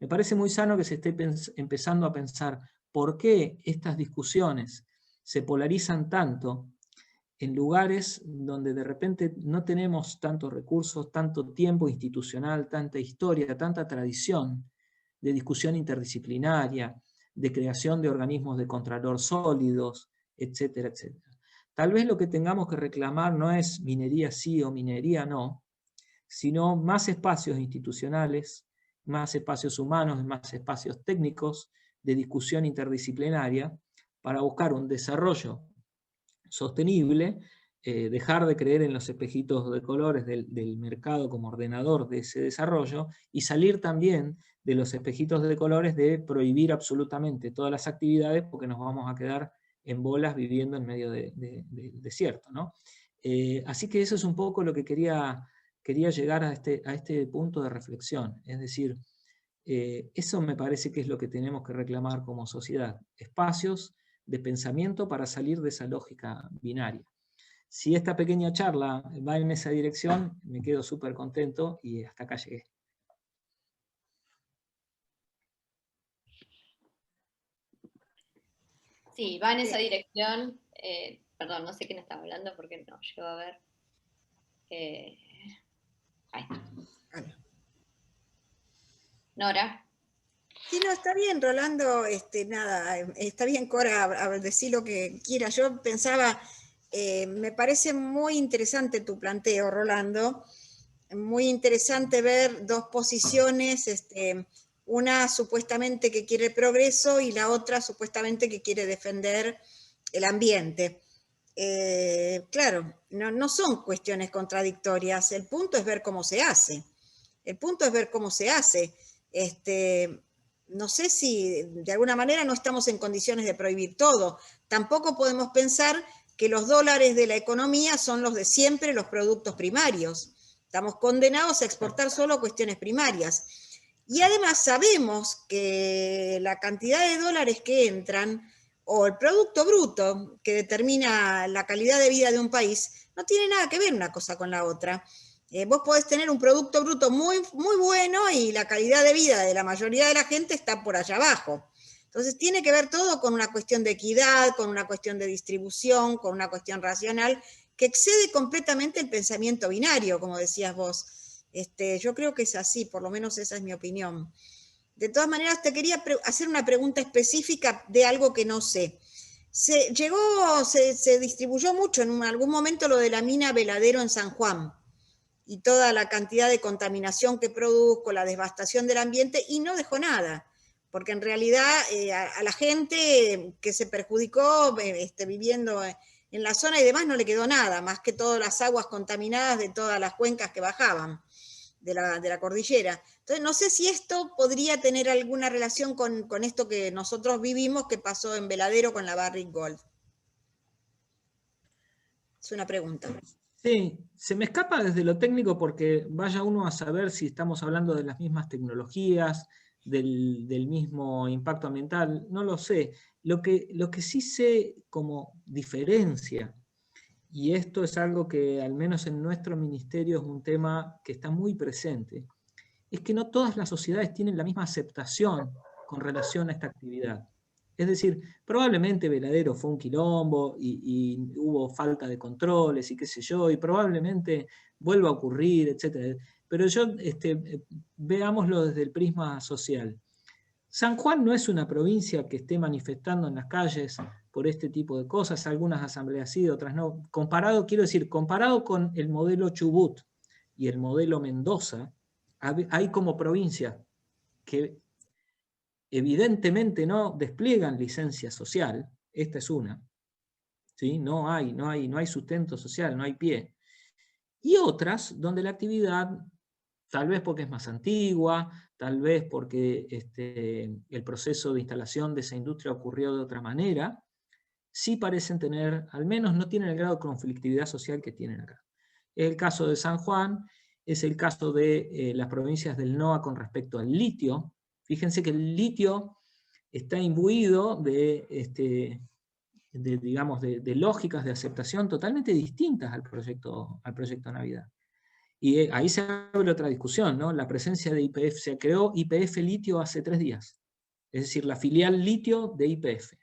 Me parece muy sano que se esté empezando a pensar por qué estas discusiones se polarizan tanto en lugares donde de repente no tenemos tantos recursos, tanto tiempo institucional, tanta historia, tanta tradición de discusión interdisciplinaria, de creación de organismos de contralor sólidos, etcétera, etcétera. Tal vez lo que tengamos que reclamar no es minería sí o minería no, sino más espacios institucionales, más espacios humanos, más espacios técnicos de discusión interdisciplinaria para buscar un desarrollo sostenible, dejar de creer en los espejitos de colores del mercado como ordenador de ese desarrollo y salir también de los espejitos de colores de prohibir absolutamente todas las actividades porque nos vamos a quedar en bolas viviendo en medio del desierto, ¿no? Así que eso es un poco lo que quería llegar a este punto de reflexión. Es decir, eso me parece que es lo que tenemos que reclamar como sociedad. Espacios de pensamiento para salir de esa lógica binaria. Si esta pequeña charla va en esa dirección, me quedo súper contento y hasta acá llegué. Sí, va en esa dirección. Perdón, no sé quién estaba hablando porque no llego a ver. Ahí está. Nora. Sí, no, está bien, Rolando, nada, está bien, Cora, a decir lo que quiera. Yo pensaba, me parece muy interesante tu planteo, Rolando, muy interesante ver dos posiciones, una supuestamente que quiere progreso y la otra supuestamente que quiere defender el ambiente. Claro, no son cuestiones contradictorias, el punto es ver cómo se hace. El punto es ver cómo se hace. No sé si de alguna manera no estamos en condiciones de prohibir todo. Tampoco podemos pensar que los dólares de la economía son los de siempre, los productos primarios. Estamos condenados a exportar solo cuestiones primarias. Y además sabemos que la cantidad de dólares que entran o el producto bruto que determina la calidad de vida de un país no tiene nada que ver una cosa con la otra. Vos podés tener un producto bruto muy, muy bueno y la calidad de vida de la mayoría de la gente está por allá abajo. Entonces tiene que ver todo con una cuestión de equidad, con una cuestión de distribución, con una cuestión racional, que excede completamente el pensamiento binario, como decías vos. Yo creo que es así, por lo menos esa es mi opinión. De todas maneras, te quería hacer una pregunta específica de algo que no sé. Se distribuyó mucho en algún momento lo de la mina Veladero en San Juan y toda la cantidad de contaminación que produjo, la devastación del ambiente, y no dejó nada, porque en realidad a la gente que se perjudicó viviendo en la zona y demás no le quedó nada, más que todas las aguas contaminadas de todas las cuencas que bajaban de la cordillera. Entonces no sé si esto podría tener alguna relación con esto que nosotros vivimos, que pasó en Veladero con la Barrick Gold. Es una pregunta. Sí, se me escapa desde lo técnico porque vaya uno a saber si estamos hablando de las mismas tecnologías, del mismo impacto ambiental, no lo sé. Lo que sí sé como diferencia, y esto es algo que al menos en nuestro ministerio es un tema que está muy presente, es que no todas las sociedades tienen la misma aceptación con relación a esta actividad. Es decir, probablemente Veladero fue un quilombo y hubo falta de controles y qué sé yo, y probablemente vuelva a ocurrir, etc. pero veámoslo desde el prisma social. San Juan no es una provincia que esté manifestando en las calles por este tipo de cosas, algunas asambleas sí, otras no. Comparado con el modelo Chubut y el modelo Mendoza, hay como provincias que evidentemente no despliegan licencia social, esta es una, ¿sí? No hay sustento social, no hay pie. Y otras donde la actividad, tal vez porque es más antigua, tal vez porque el proceso de instalación de esa industria ocurrió de otra manera, sí parecen tener, al menos no tienen el grado de conflictividad social que tienen acá. Es el caso de San Juan, es el caso de las provincias del NOA con respecto al litio. Fíjense que el litio está imbuido de lógicas de aceptación totalmente distintas al proyecto Navidad. Y ahí se abre otra discusión, ¿no? La presencia de YPF, se creó YPF Litio hace 3 días, es decir, la filial litio de YPF.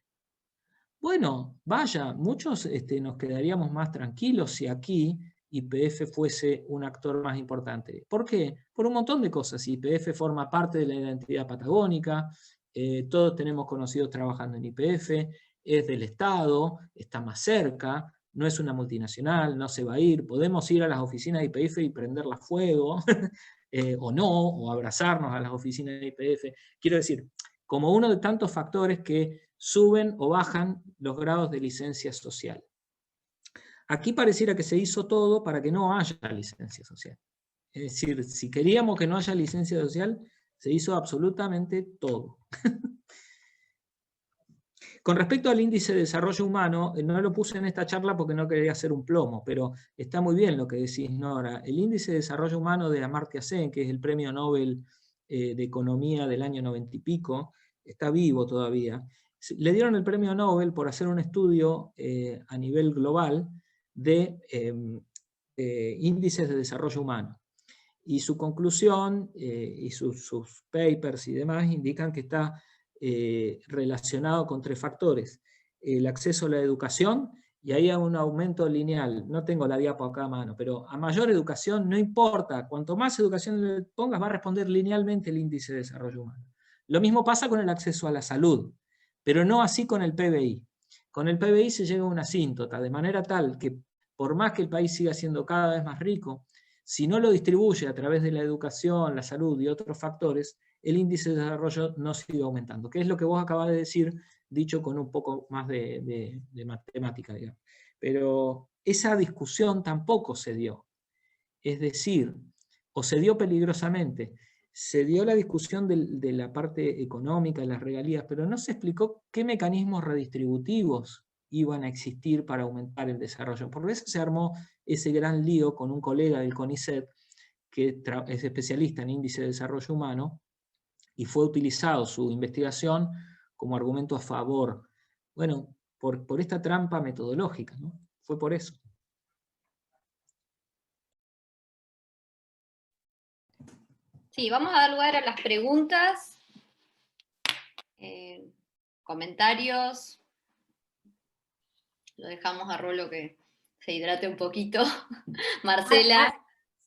Bueno, vaya, muchos nos quedaríamos más tranquilos si aquí YPF fuese un actor más importante. ¿Por qué? Por un montón de cosas. YPF forma parte de la identidad patagónica, todos tenemos conocidos trabajando en YPF, es del Estado, está más cerca, no es una multinacional, no se va a ir, podemos ir a las oficinas de YPF y prenderla a fuego, o no, o abrazarnos a las oficinas de YPF. Quiero decir, como uno de tantos factores que suben o bajan los grados de licencia social. Aquí pareciera que se hizo todo para que no haya licencia social. Es decir, si queríamos que no haya licencia social, se hizo absolutamente todo. Con respecto al índice de desarrollo humano, no lo puse en esta charla porque no quería hacer un plomo, pero está muy bien lo que decís, Nora. El índice de desarrollo humano de Amartya Sen, que es el premio Nobel de Economía del año 90 y pico, está vivo todavía. Le dieron el premio Nobel por hacer un estudio a nivel global de índices de desarrollo humano. Y su conclusión y sus papers y demás indican que está relacionado con 3 factores. El acceso a la educación, y ahí hay un aumento lineal. No tengo la diapo acá a mano, pero a mayor educación, no importa, cuanto más educación le pongas, va a responder linealmente el índice de desarrollo humano. Lo mismo pasa con el acceso a la salud, pero no así con el PBI. Con el PBI se llega a una asíntota, de manera tal que por más que el país siga siendo cada vez más rico, si no lo distribuye a través de la educación, la salud y otros factores, el índice de desarrollo no sigue aumentando, que es lo que vos acabás de decir, dicho con un poco más de matemática, digamos. Pero esa discusión tampoco se dio. Es decir, o se dio peligrosamente, se dio la discusión de la parte económica, de las regalías, pero no se explicó qué mecanismos redistributivos iban a existir para aumentar el desarrollo. Por eso se armó ese gran lío con un colega del CONICET, que es especialista en índice de desarrollo humano, y fue utilizado su investigación como argumento a favor. Bueno, por esta trampa metodológica, ¿no? Fue por eso. Sí, vamos a dar lugar a las preguntas, comentarios. Lo dejamos a Rolo que se hidrate un poquito. Marcela.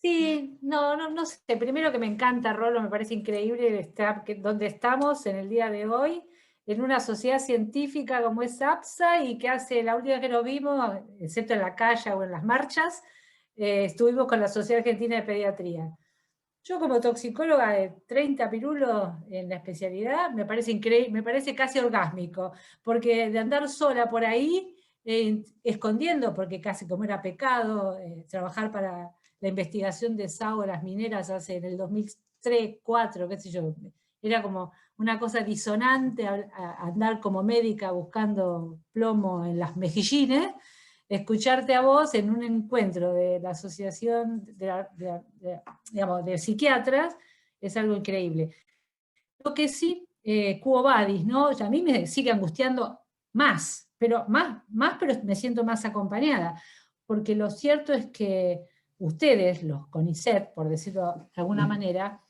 Sí, no sé. Primero que me encanta, Rolo, me parece increíble estar donde estamos en el día de hoy, en una sociedad científica como es APSA, y que hace, la última vez que nos vimos, excepto en la calle o en las marchas, estuvimos con la Sociedad Argentina de Pediatría. Yo como toxicóloga de 30 pirulos en la especialidad, me parece increíble, me parece casi orgásmico, porque de andar sola por ahí, escondiendo, porque casi como era pecado, trabajar para la investigación de SAO, las mineras, hace en el 2003, 2004, qué sé yo, era como una cosa disonante andar como médica buscando plomo en las mejillines. Escucharte a vos en un encuentro de la asociación de psiquiatras es algo increíble. Lo que sí, Quo Vadis, ¿no? A mí me sigue angustiando más, pero me siento más acompañada, porque lo cierto es que ustedes, los CONICET, por decirlo de alguna manera,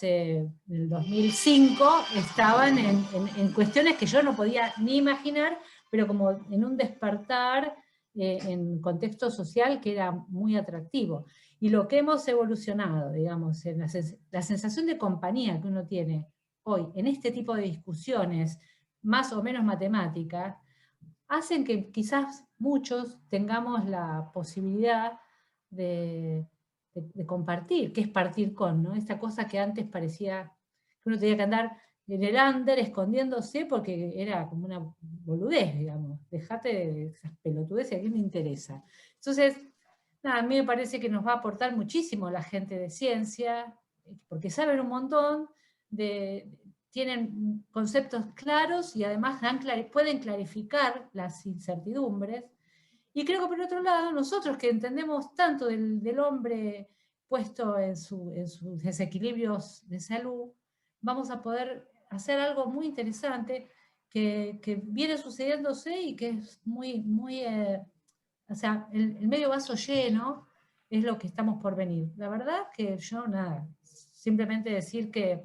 en el 2005 estaban en cuestiones que yo no podía ni imaginar, pero como en un despertar en contexto social que era muy atractivo. y lo que hemos evolucionado, digamos, en la sensación de compañía que uno tiene hoy en este tipo de discusiones, más o menos matemáticas, hacen que quizás muchos tengamos la posibilidad de compartir, que es partir con, ¿no? Esta cosa que antes parecía que uno tenía que andar en el under escondiéndose porque era como una boludez, digamos. Dejate de esas pelotudeces, ¿a quién le interesa? Entonces, nada, a mí me parece que nos va a aportar muchísimo la gente de ciencia, porque saben un montón, tienen conceptos claros y además pueden clarificar las incertidumbres. Y creo que por otro lado, nosotros que entendemos tanto del hombre puesto en sus desequilibrios de salud, vamos a poder hacer algo muy interesante que viene sucediéndose y que es muy, muy, o sea, el medio vaso lleno es lo que estamos por venir. La verdad que yo nada, simplemente decir que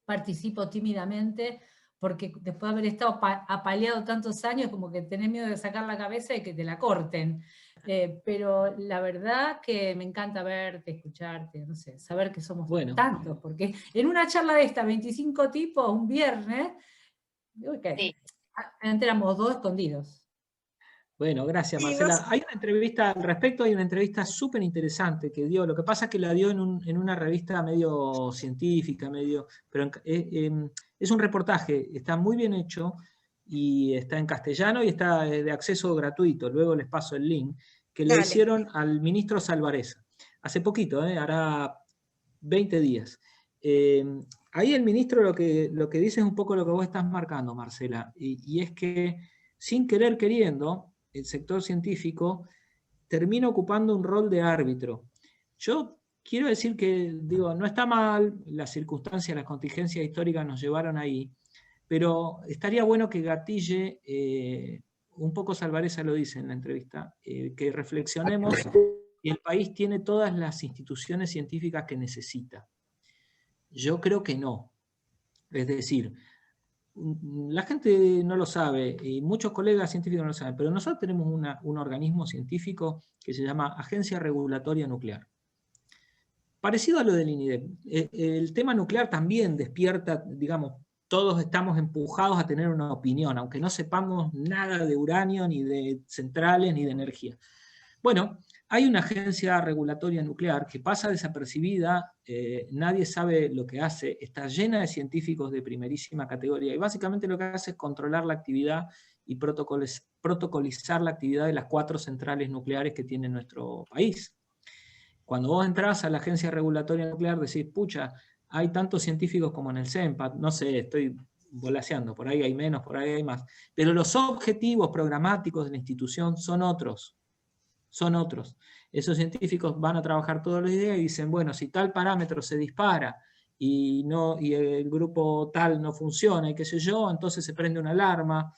participo tímidamente, porque después de haber estado apaleado tantos años, como que tenés miedo de sacar la cabeza y que te la corten. Pero la verdad que me encanta verte, escucharte, no sé, saber que somos tantos, porque en una charla de esta, 25 tipos, un viernes, Sí. antes éramos 2 escondidos. Bueno, gracias, Marcela. Hay una entrevista al respecto, hay una entrevista súper interesante que dio, lo que pasa es que la dio en una revista medio científica, pero es un reportaje, está muy bien hecho y está en castellano y está de acceso gratuito, luego les paso el link, que le hicieron al ministro Salvarezza, hace poquito, hará 20 días. Ahí el ministro lo que dice es un poco lo que vos estás marcando, Marcela, y es que sin querer queriendo, el sector científico termina ocupando un rol de árbitro. Yo quiero decir que, digo, no está mal, las circunstancias, las contingencias históricas nos llevaron ahí, pero estaría bueno que gatille, un poco Salvarezza lo dice en la entrevista, que reflexionemos que el país tiene todas las instituciones científicas que necesita. Yo creo que no. Es decir, la gente no lo sabe, y muchos colegas científicos no lo saben, pero nosotros tenemos un organismo científico que se llama Agencia Regulatoria Nuclear. Parecido a lo del INIDEP. El tema nuclear también despierta, digamos, todos estamos empujados a tener una opinión, aunque no sepamos nada de uranio, ni de centrales, ni de energía. Bueno, hay una agencia regulatoria nuclear que pasa desapercibida, nadie sabe lo que hace, está llena de científicos de primerísima categoría, y básicamente lo que hace es controlar la actividad y protocolizar la actividad de las 4 centrales nucleares que tiene nuestro país. Cuando vos entrás a la agencia regulatoria nuclear decís, pucha, hay tantos científicos como en el CENPAT, no sé, estoy volaseando, por ahí hay menos, por ahí hay más, pero los objetivos programáticos de la institución son otros. Son otros. Esos científicos van a trabajar todos los días y dicen, bueno, si tal parámetro se dispara y el grupo tal no funciona y qué sé yo, entonces se prende una alarma,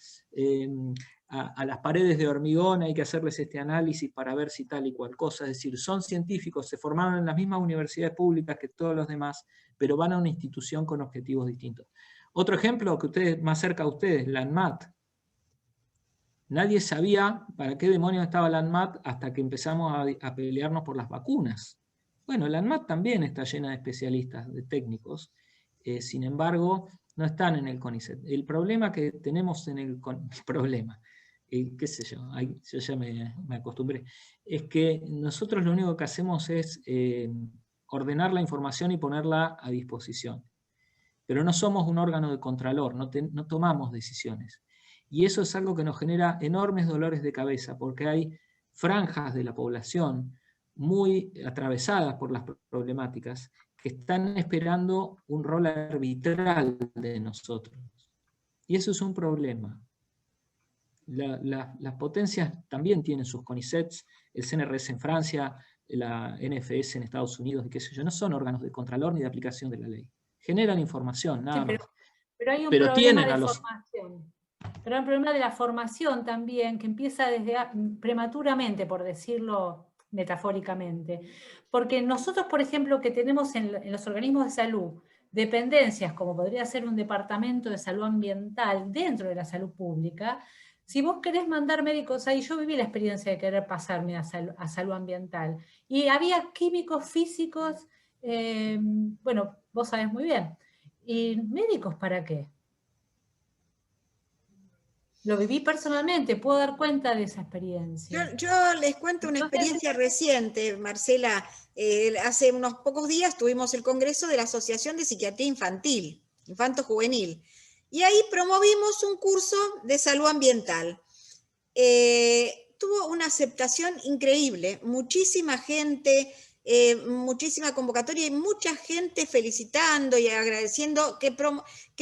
a las paredes de hormigón hay que hacerles este análisis para ver si tal y cual cosa. Es decir, son científicos, se formaron en las mismas universidades públicas que todos los demás, pero van a una institución con objetivos distintos. Otro ejemplo que ustedes, más cerca a ustedes, la ANMAT. Nadie sabía para qué demonios estaba la ANMAT hasta que empezamos a pelearnos por las vacunas. Bueno, la ANMAT también está llena de especialistas, de técnicos, sin embargo, no están en el CONICET. El problema que tenemos en el problema, qué sé yo, yo ya me acostumbré, es que nosotros lo único que hacemos es ordenar la información y ponerla a disposición. Pero no somos un órgano de contralor, no tomamos decisiones. Y eso es algo que nos genera enormes dolores de cabeza, porque hay franjas de la población muy atravesadas por las problemáticas que están esperando un rol arbitral de nosotros. Y eso es un problema. Las potencias también tienen sus CONICETs, el CNRS en Francia, la NFS en Estados Unidos, y qué sé yo, no son órganos de contralor ni de aplicación de la ley. Generan información, nada más. Pero hay un problema de formación. Pero hay un problema de la formación también, que empieza desde prematuramente, por decirlo metafóricamente. Porque nosotros, por ejemplo, que tenemos en los organismos de salud dependencias, como podría ser un departamento de salud ambiental dentro de la salud pública, Si vos querés mandar médicos ahí, yo viví la experiencia de querer pasarme a salud ambiental, y había químicos, físicos, bueno, vos sabés muy bien. ¿Y médicos para qué? Lo viví personalmente, puedo dar cuenta de esa experiencia. Yo les cuento una experiencia reciente, Marcela. Hace unos pocos días tuvimos el congreso de la Asociación de Psiquiatría Infantil, Infanto-Juvenil, y ahí promovimos un curso de salud ambiental. Tuvo una aceptación increíble, muchísima gente, muchísima convocatoria y mucha gente felicitando y agradeciendo que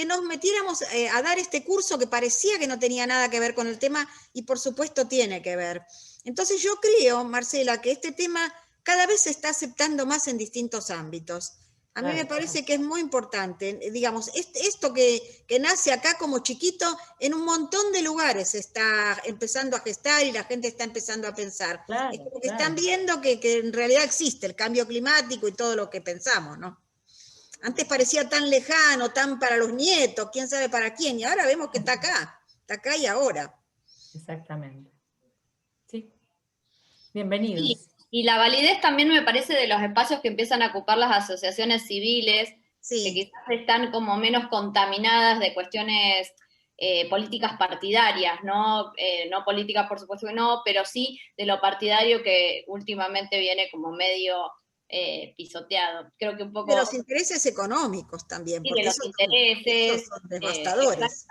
nos metiéramos a dar este curso que parecía que no tenía nada que ver con el tema y por supuesto tiene que ver. Entonces yo creo, Marcela, que este tema cada vez se está aceptando más en distintos ámbitos. A mí me parece que es muy importante, digamos, esto que nace acá como chiquito, en un montón de lugares se está empezando a gestar y la gente está empezando a pensar. Claro, es como que están viendo que en realidad existe el cambio climático y todo lo que pensamos, ¿no? Antes parecía tan lejano, tan para los nietos, quién sabe para quién, y ahora vemos que está acá y ahora. Exactamente. Sí. Bienvenidos. Sí. Y la validez también me parece de los espacios que empiezan a ocupar las asociaciones civiles, sí, que quizás están como menos contaminadas de cuestiones políticas partidarias, ¿no? No políticas, por supuesto que no, pero sí de lo partidario que últimamente viene como medio pisoteado. Creo que un poco... De los intereses económicos también, Sí, porque de los intereses. esos son devastadores.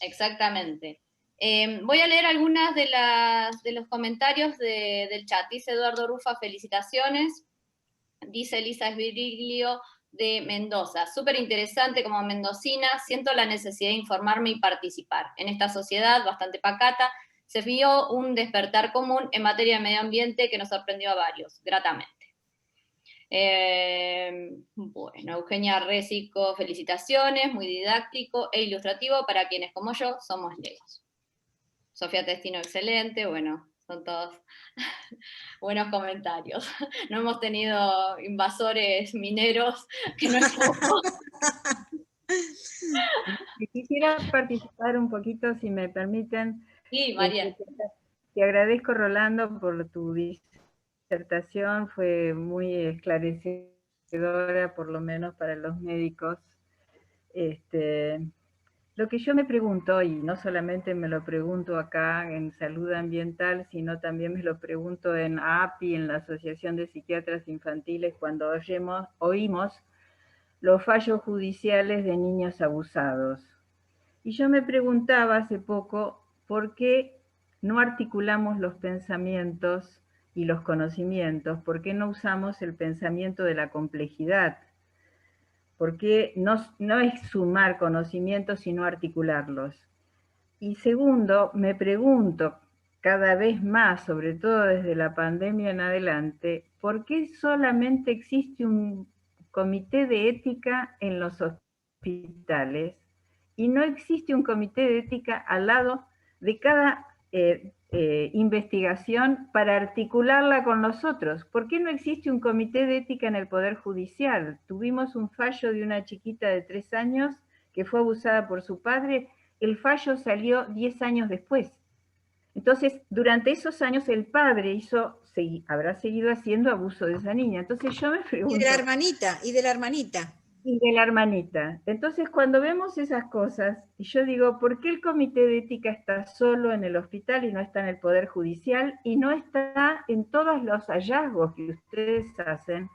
Exactamente. Voy a leer algunas de los comentarios del chat. Dice Eduardo Rufa, felicitaciones. Dice Elisa Esviriglio de Mendoza, súper interesante como mendocina, siento la necesidad de informarme y participar. En esta sociedad bastante pacata se vio un despertar común en materia de medio ambiente que nos sorprendió a varios, gratamente. Bueno, Eugenia Récico, felicitaciones, muy didáctico e ilustrativo para quienes como yo somos legos. Sofía Testino, excelente, bueno, son todos buenos comentarios. No hemos tenido invasores mineros que no es poco. Quisiera participar un poquito, si me permiten. Sí, María. Te agradezco, Rolando, por tu disertación, fue muy esclarecedora, por lo menos para los médicos. Lo que yo me pregunto, y no solamente me lo pregunto acá en salud ambiental, sino también me lo pregunto en API, en la Asociación de Psiquiatras Infantiles, cuando oímos los fallos judiciales de niños abusados. Y yo me preguntaba hace poco, ¿por qué no articulamos los pensamientos y los conocimientos? ¿Por qué no usamos el pensamiento de la complejidad? Porque no es sumar conocimientos, sino articularlos. Y segundo, me pregunto cada vez más, sobre todo desde la pandemia en adelante, ¿por qué solamente existe un comité de ética en los hospitales y no existe un comité de ética al lado de cada investigación para articularla con los otros? ¿Por qué no existe un comité de ética en el Poder Judicial? Tuvimos un fallo de una chiquita de 3 años que fue abusada por su padre. El fallo salió 10 años después. Entonces, durante esos años el padre habrá seguido haciendo abuso de esa niña. Entonces yo me pregunto... Y de la hermanita. Y de la hermanita. Entonces, cuando vemos esas cosas, yo digo, ¿por qué el comité de ética está solo en el hospital y no está en el Poder Judicial y no está en todos los hallazgos que ustedes hacen,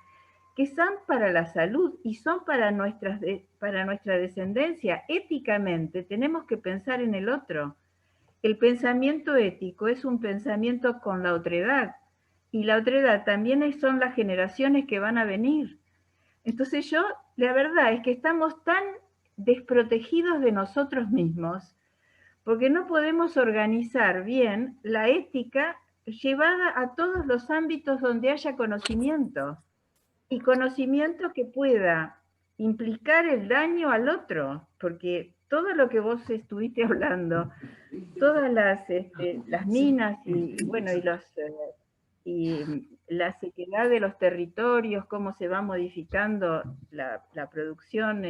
que son para la salud y son para nuestra descendencia? Éticamente tenemos que pensar en el otro. El pensamiento ético es un pensamiento con la otredad, y la otredad también son las generaciones que van a venir. Entonces la verdad es que estamos tan desprotegidos de nosotros mismos, porque no podemos organizar bien la ética llevada a todos los ámbitos donde haya conocimiento, y conocimiento que pueda implicar el daño al otro, porque todo lo que vos estuviste hablando, todas las minas y la sequedad de los territorios, cómo se va modificando la producción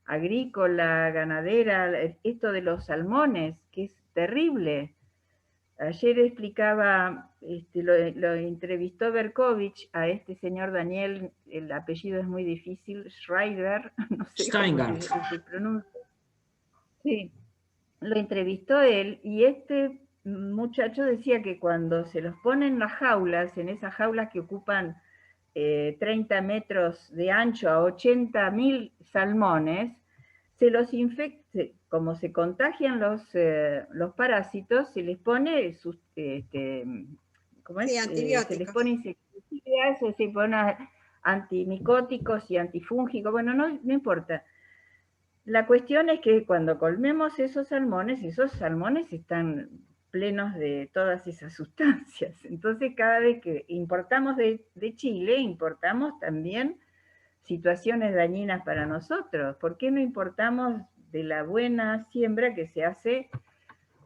agrícola, ganadera, esto de los salmones, que es terrible. Ayer explicaba, lo entrevistó Berkovich a este señor Daniel, el apellido es muy difícil, Schreiber, no sé cómo se pronuncia. Sí, lo entrevistó él, y este muchacho decía que cuando se los pone en las jaulas, en esas jaulas que ocupan 30 metros de ancho a 80.000 salmones, se los infecta, como se contagian los parásitos, se les pone ¿cómo es? Sí, antibióticos. Se les pone insecticidas, o se pone antimicóticos y antifúngicos, bueno, no importa. La cuestión es que cuando colmemos esos salmones están plenos de todas esas sustancias. Entonces, cada vez que importamos de Chile, importamos también situaciones dañinas para nosotros. ¿Por qué no importamos de la buena siembra que se hace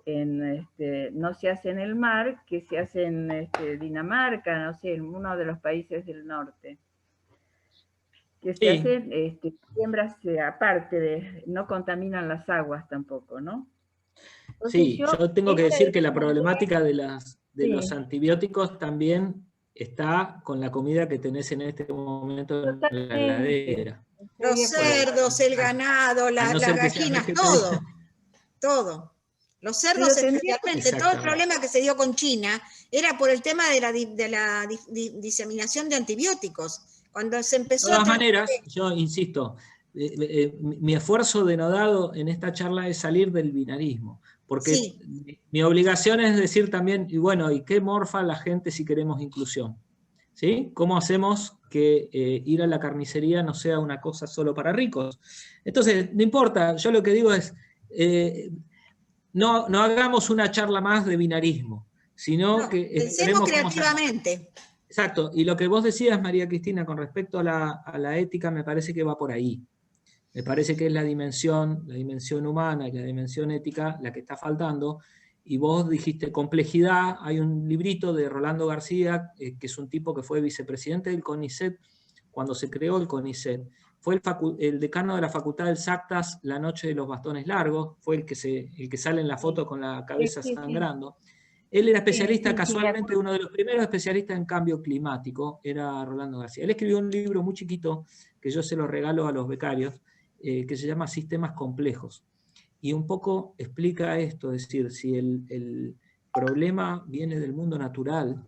no se hace en el mar, que se hace en Dinamarca, no sé, en uno de los países del norte? Que se hacen siembras aparte, no contaminan las aguas tampoco, ¿no? Entonces, sí, yo tengo que decir que la problemática de los antibióticos también está con la comida que tenés en este momento en la heladera. Los cerdos, el ganado, las gallinas, todo. Los cerdos especialmente, todo el problema que se dio con China era por el tema de la diseminación de antibióticos. Cuando se empezó de todas maneras, yo insisto, mi esfuerzo denodado en esta charla es salir del binarismo, porque mi obligación es decir también, y bueno, ¿y qué morfa la gente si queremos inclusión? ¿Sí? ¿Cómo hacemos que ir a la carnicería no sea una cosa solo para ricos? Entonces, no importa, yo lo que digo es, no hagamos una charla más de binarismo, sino que pensemos creativamente. Exacto, y lo que vos decías, María Cristina, con respecto a la ética, me parece que va por ahí. Me parece que es la dimensión humana y la dimensión ética la que está faltando, y vos dijiste complejidad. Hay un librito de Rolando García, que es un tipo que fue vicepresidente del CONICET cuando se creó el CONICET. Fue el decano de la Facultad del Sactas la noche de los bastones largos, fue el que sale en la foto con la cabeza sangrando. Él era especialista, casualmente, uno de los primeros especialistas en cambio climático, era Rolando García. Él escribió un libro muy chiquito, que yo se lo regalo a los becarios, que se llama Sistemas Complejos. Y un poco explica esto, es decir, si el problema viene del mundo natural,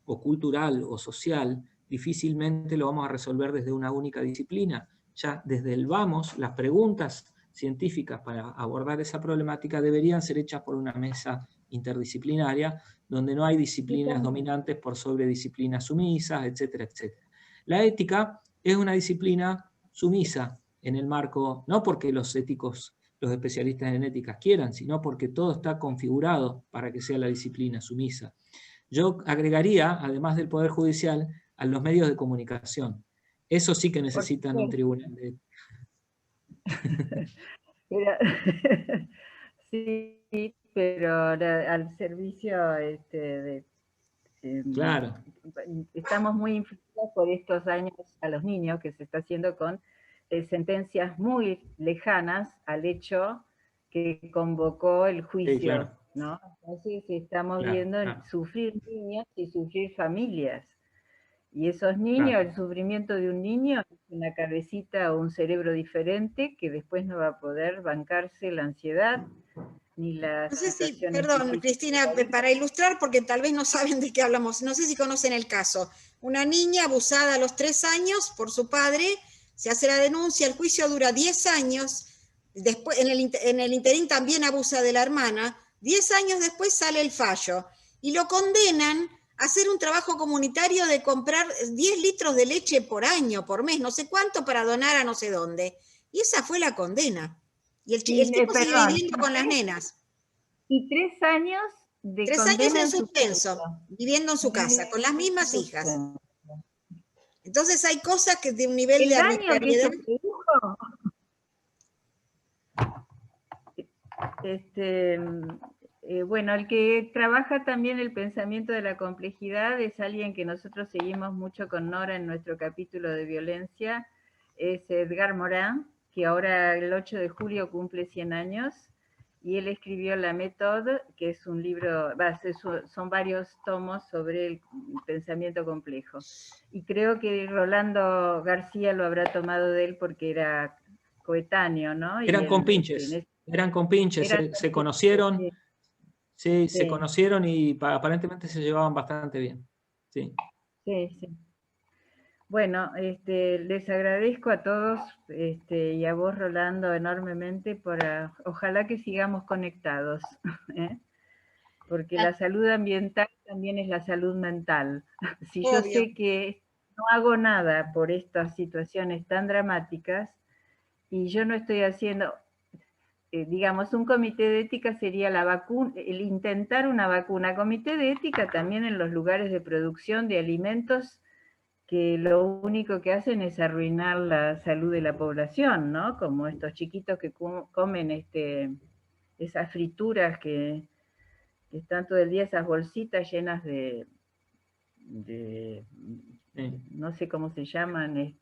o cultural, o social, difícilmente lo vamos a resolver desde una única disciplina. Ya desde el vamos, las preguntas científicas para abordar esa problemática deberían ser hechas por una mesa interdisciplinaria, donde no hay disciplinas dominantes por sobre disciplinas sumisas, etcétera, etcétera. La ética es una disciplina sumisa en el marco, no porque los éticos, los especialistas en ética quieran, sino porque todo está configurado para que sea la disciplina sumisa. Yo agregaría, además del Poder Judicial, a los medios de comunicación. Eso sí que necesitan un tribunal de ética. Sí, pero al servicio claro. Estamos muy influidos por estos daños a los niños que se está haciendo con sentencias muy lejanas al hecho que convocó el juicio, sí, claro, ¿no? Entonces estamos viendo sufrir niños y sufrir familias. Y esos niños, el sufrimiento de un niño es una cabecita o un cerebro diferente que después no va a poder bancarse la ansiedad ni las situaciones. Perdón, Cristina, para ilustrar, porque tal vez no saben de qué hablamos, no sé si conocen el caso. Una niña abusada a los 3 años por su padre, se hace la denuncia, el juicio dura 10 años, después, en el interín también abusa de la hermana, 10 años después sale el fallo, y lo condenan a hacer un trabajo comunitario de comprar 10 litros de leche por año, por mes, no sé cuánto, para donar a no sé dónde. Y esa fue la condena. Y el tipo sigue viviendo con las nenas. Y 3 años de 3 años en suspenso, viviendo en su casa, con las mismas hijas. Entonces hay cosas que de un nivel de arbitrariedad. Bueno, el que trabaja también el pensamiento de la complejidad es alguien que nosotros seguimos mucho con Nora en nuestro capítulo de violencia, es Edgar Morin, que ahora el 8 de julio cumple 100 años, y él escribió La Méthode, que es un libro, son varios tomos sobre el pensamiento complejo. Y creo que Rolando García lo habrá tomado de él porque era coetáneo, ¿no? Eran compinches, se conocieron, sí, se conocieron y aparentemente se llevaban bastante bien. Sí. Sí, sí. Bueno, les agradezco a todos y a vos, Rolando, enormemente ojalá que sigamos conectados, ¿eh? Porque la salud ambiental también es la salud mental. Si yo sé que no hago nada por estas situaciones tan dramáticas y yo no estoy haciendo, digamos, un comité de ética sería el intentar una vacuna. Comité de ética también en los lugares de producción de alimentos que lo único que hacen es arruinar la salud de la población, ¿no? Como estos chiquitos que comen esas frituras que están todo el día, esas bolsitas llenas de no sé cómo se llaman,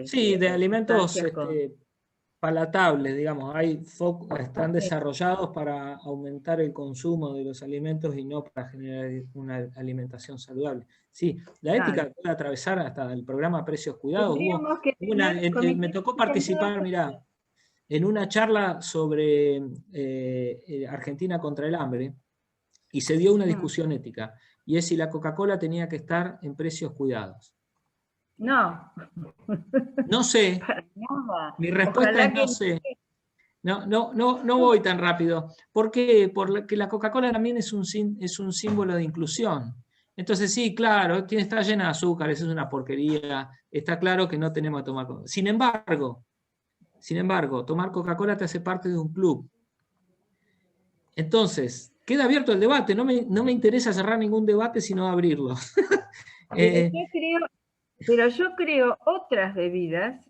sí, de alimentos palatables, digamos, están desarrollados para aumentar el consumo de los alimentos y no para generar una alimentación saludable. Sí, la ética puede atravesar hasta el programa Precios Cuidados. Me tocó participar, mirá, en una charla sobre Argentina contra el hambre, y se dio una discusión ética, y es si la Coca-Cola tenía que estar en Precios Cuidados. No. No sé. Mi respuesta es no sé. No voy tan rápido. ¿Por qué? Porque la Coca-Cola también es un símbolo de inclusión. Entonces sí, claro, está llena de azúcares, es una porquería. Está claro que no tenemos que tomar Coca-Cola. Sin embargo, tomar Coca-Cola te hace parte de un club. Entonces, queda abierto el debate. No me interesa cerrar ningún debate, sino abrirlo. Pero yo creo otras bebidas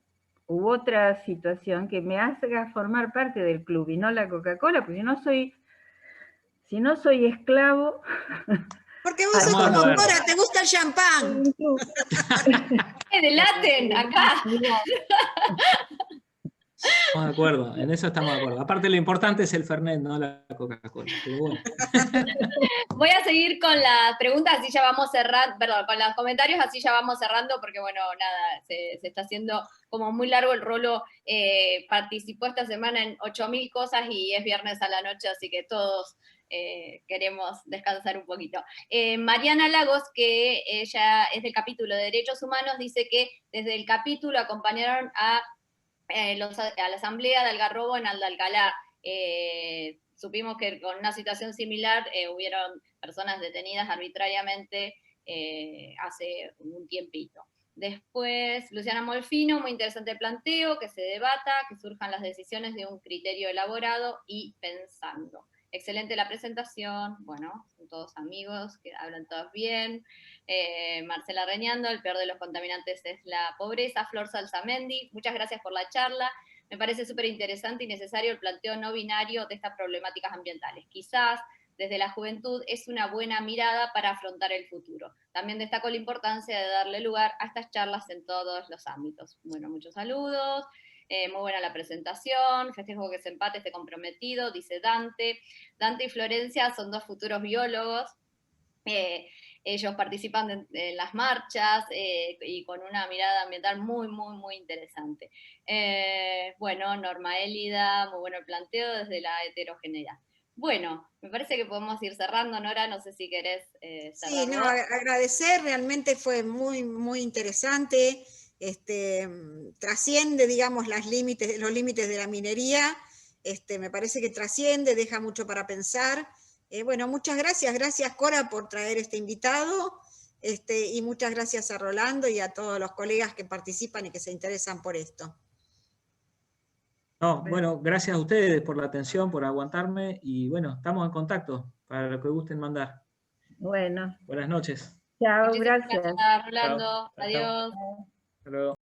u otra situación que me haga formar parte del club y no la Coca-Cola, porque si no soy esclavo. Porque vos sos como Cora, te gusta el champán. ¡Delaten acá! Estamos de acuerdo, en eso estamos de acuerdo. Aparte, lo importante es el Fernet, no la Coca-Cola. Pero bueno. Voy a seguir con las preguntas, así ya vamos cerrando, perdón, con los comentarios, así ya vamos cerrando, porque bueno, nada, se está haciendo como muy largo el Rolo. Participó esta semana en 8.000 cosas y es viernes a la noche, así que todos queremos descansar un poquito. Mariana Lagos, que ella es del capítulo de Derechos Humanos, dice que desde el capítulo acompañaron a la asamblea de Algarrobo en Aldalcalá. Supimos que con una situación similar hubieron personas detenidas arbitrariamente hace un tiempito. Después, Luciana Molfino, muy interesante el planteo, que se debata, que surjan las decisiones de un criterio elaborado y pensando. Excelente la presentación, bueno, son todos amigos, que hablan todos bien. Marcela Reñando, el peor de los contaminantes es la pobreza. Flor Salsamendi, muchas gracias por la charla. Me parece súper interesante y necesario el planteo no binario de estas problemáticas ambientales. Quizás desde la juventud es una buena mirada para afrontar el futuro. También destaco la importancia de darle lugar a estas charlas en todos los ámbitos. Bueno, muchos saludos. Muy buena la presentación, festejo que se empate, esté comprometido, dice Dante. Dante y Florencia son dos futuros biólogos. Ellos participan en las marchas y con una mirada ambiental muy, muy, muy interesante. Bueno, Norma Élida, muy bueno el planteo desde la heterogeneidad. Bueno, me parece que podemos ir cerrando, Nora, no sé si querés cerrar. Sí, no, agradecer, realmente fue muy, muy interesante. Trasciende, digamos, los límites de la minería. Me parece que trasciende, deja mucho para pensar. Bueno, muchas gracias Cora por traer este invitado, y muchas gracias a Rolando y a todos los colegas que participan y que se interesan por esto. No, bueno, gracias a ustedes por la atención, por aguantarme, y bueno, estamos en contacto para lo que gusten mandar. Bueno. Buenas noches. Chao, gracias. Rolando, chao. adiós. Hasta luego.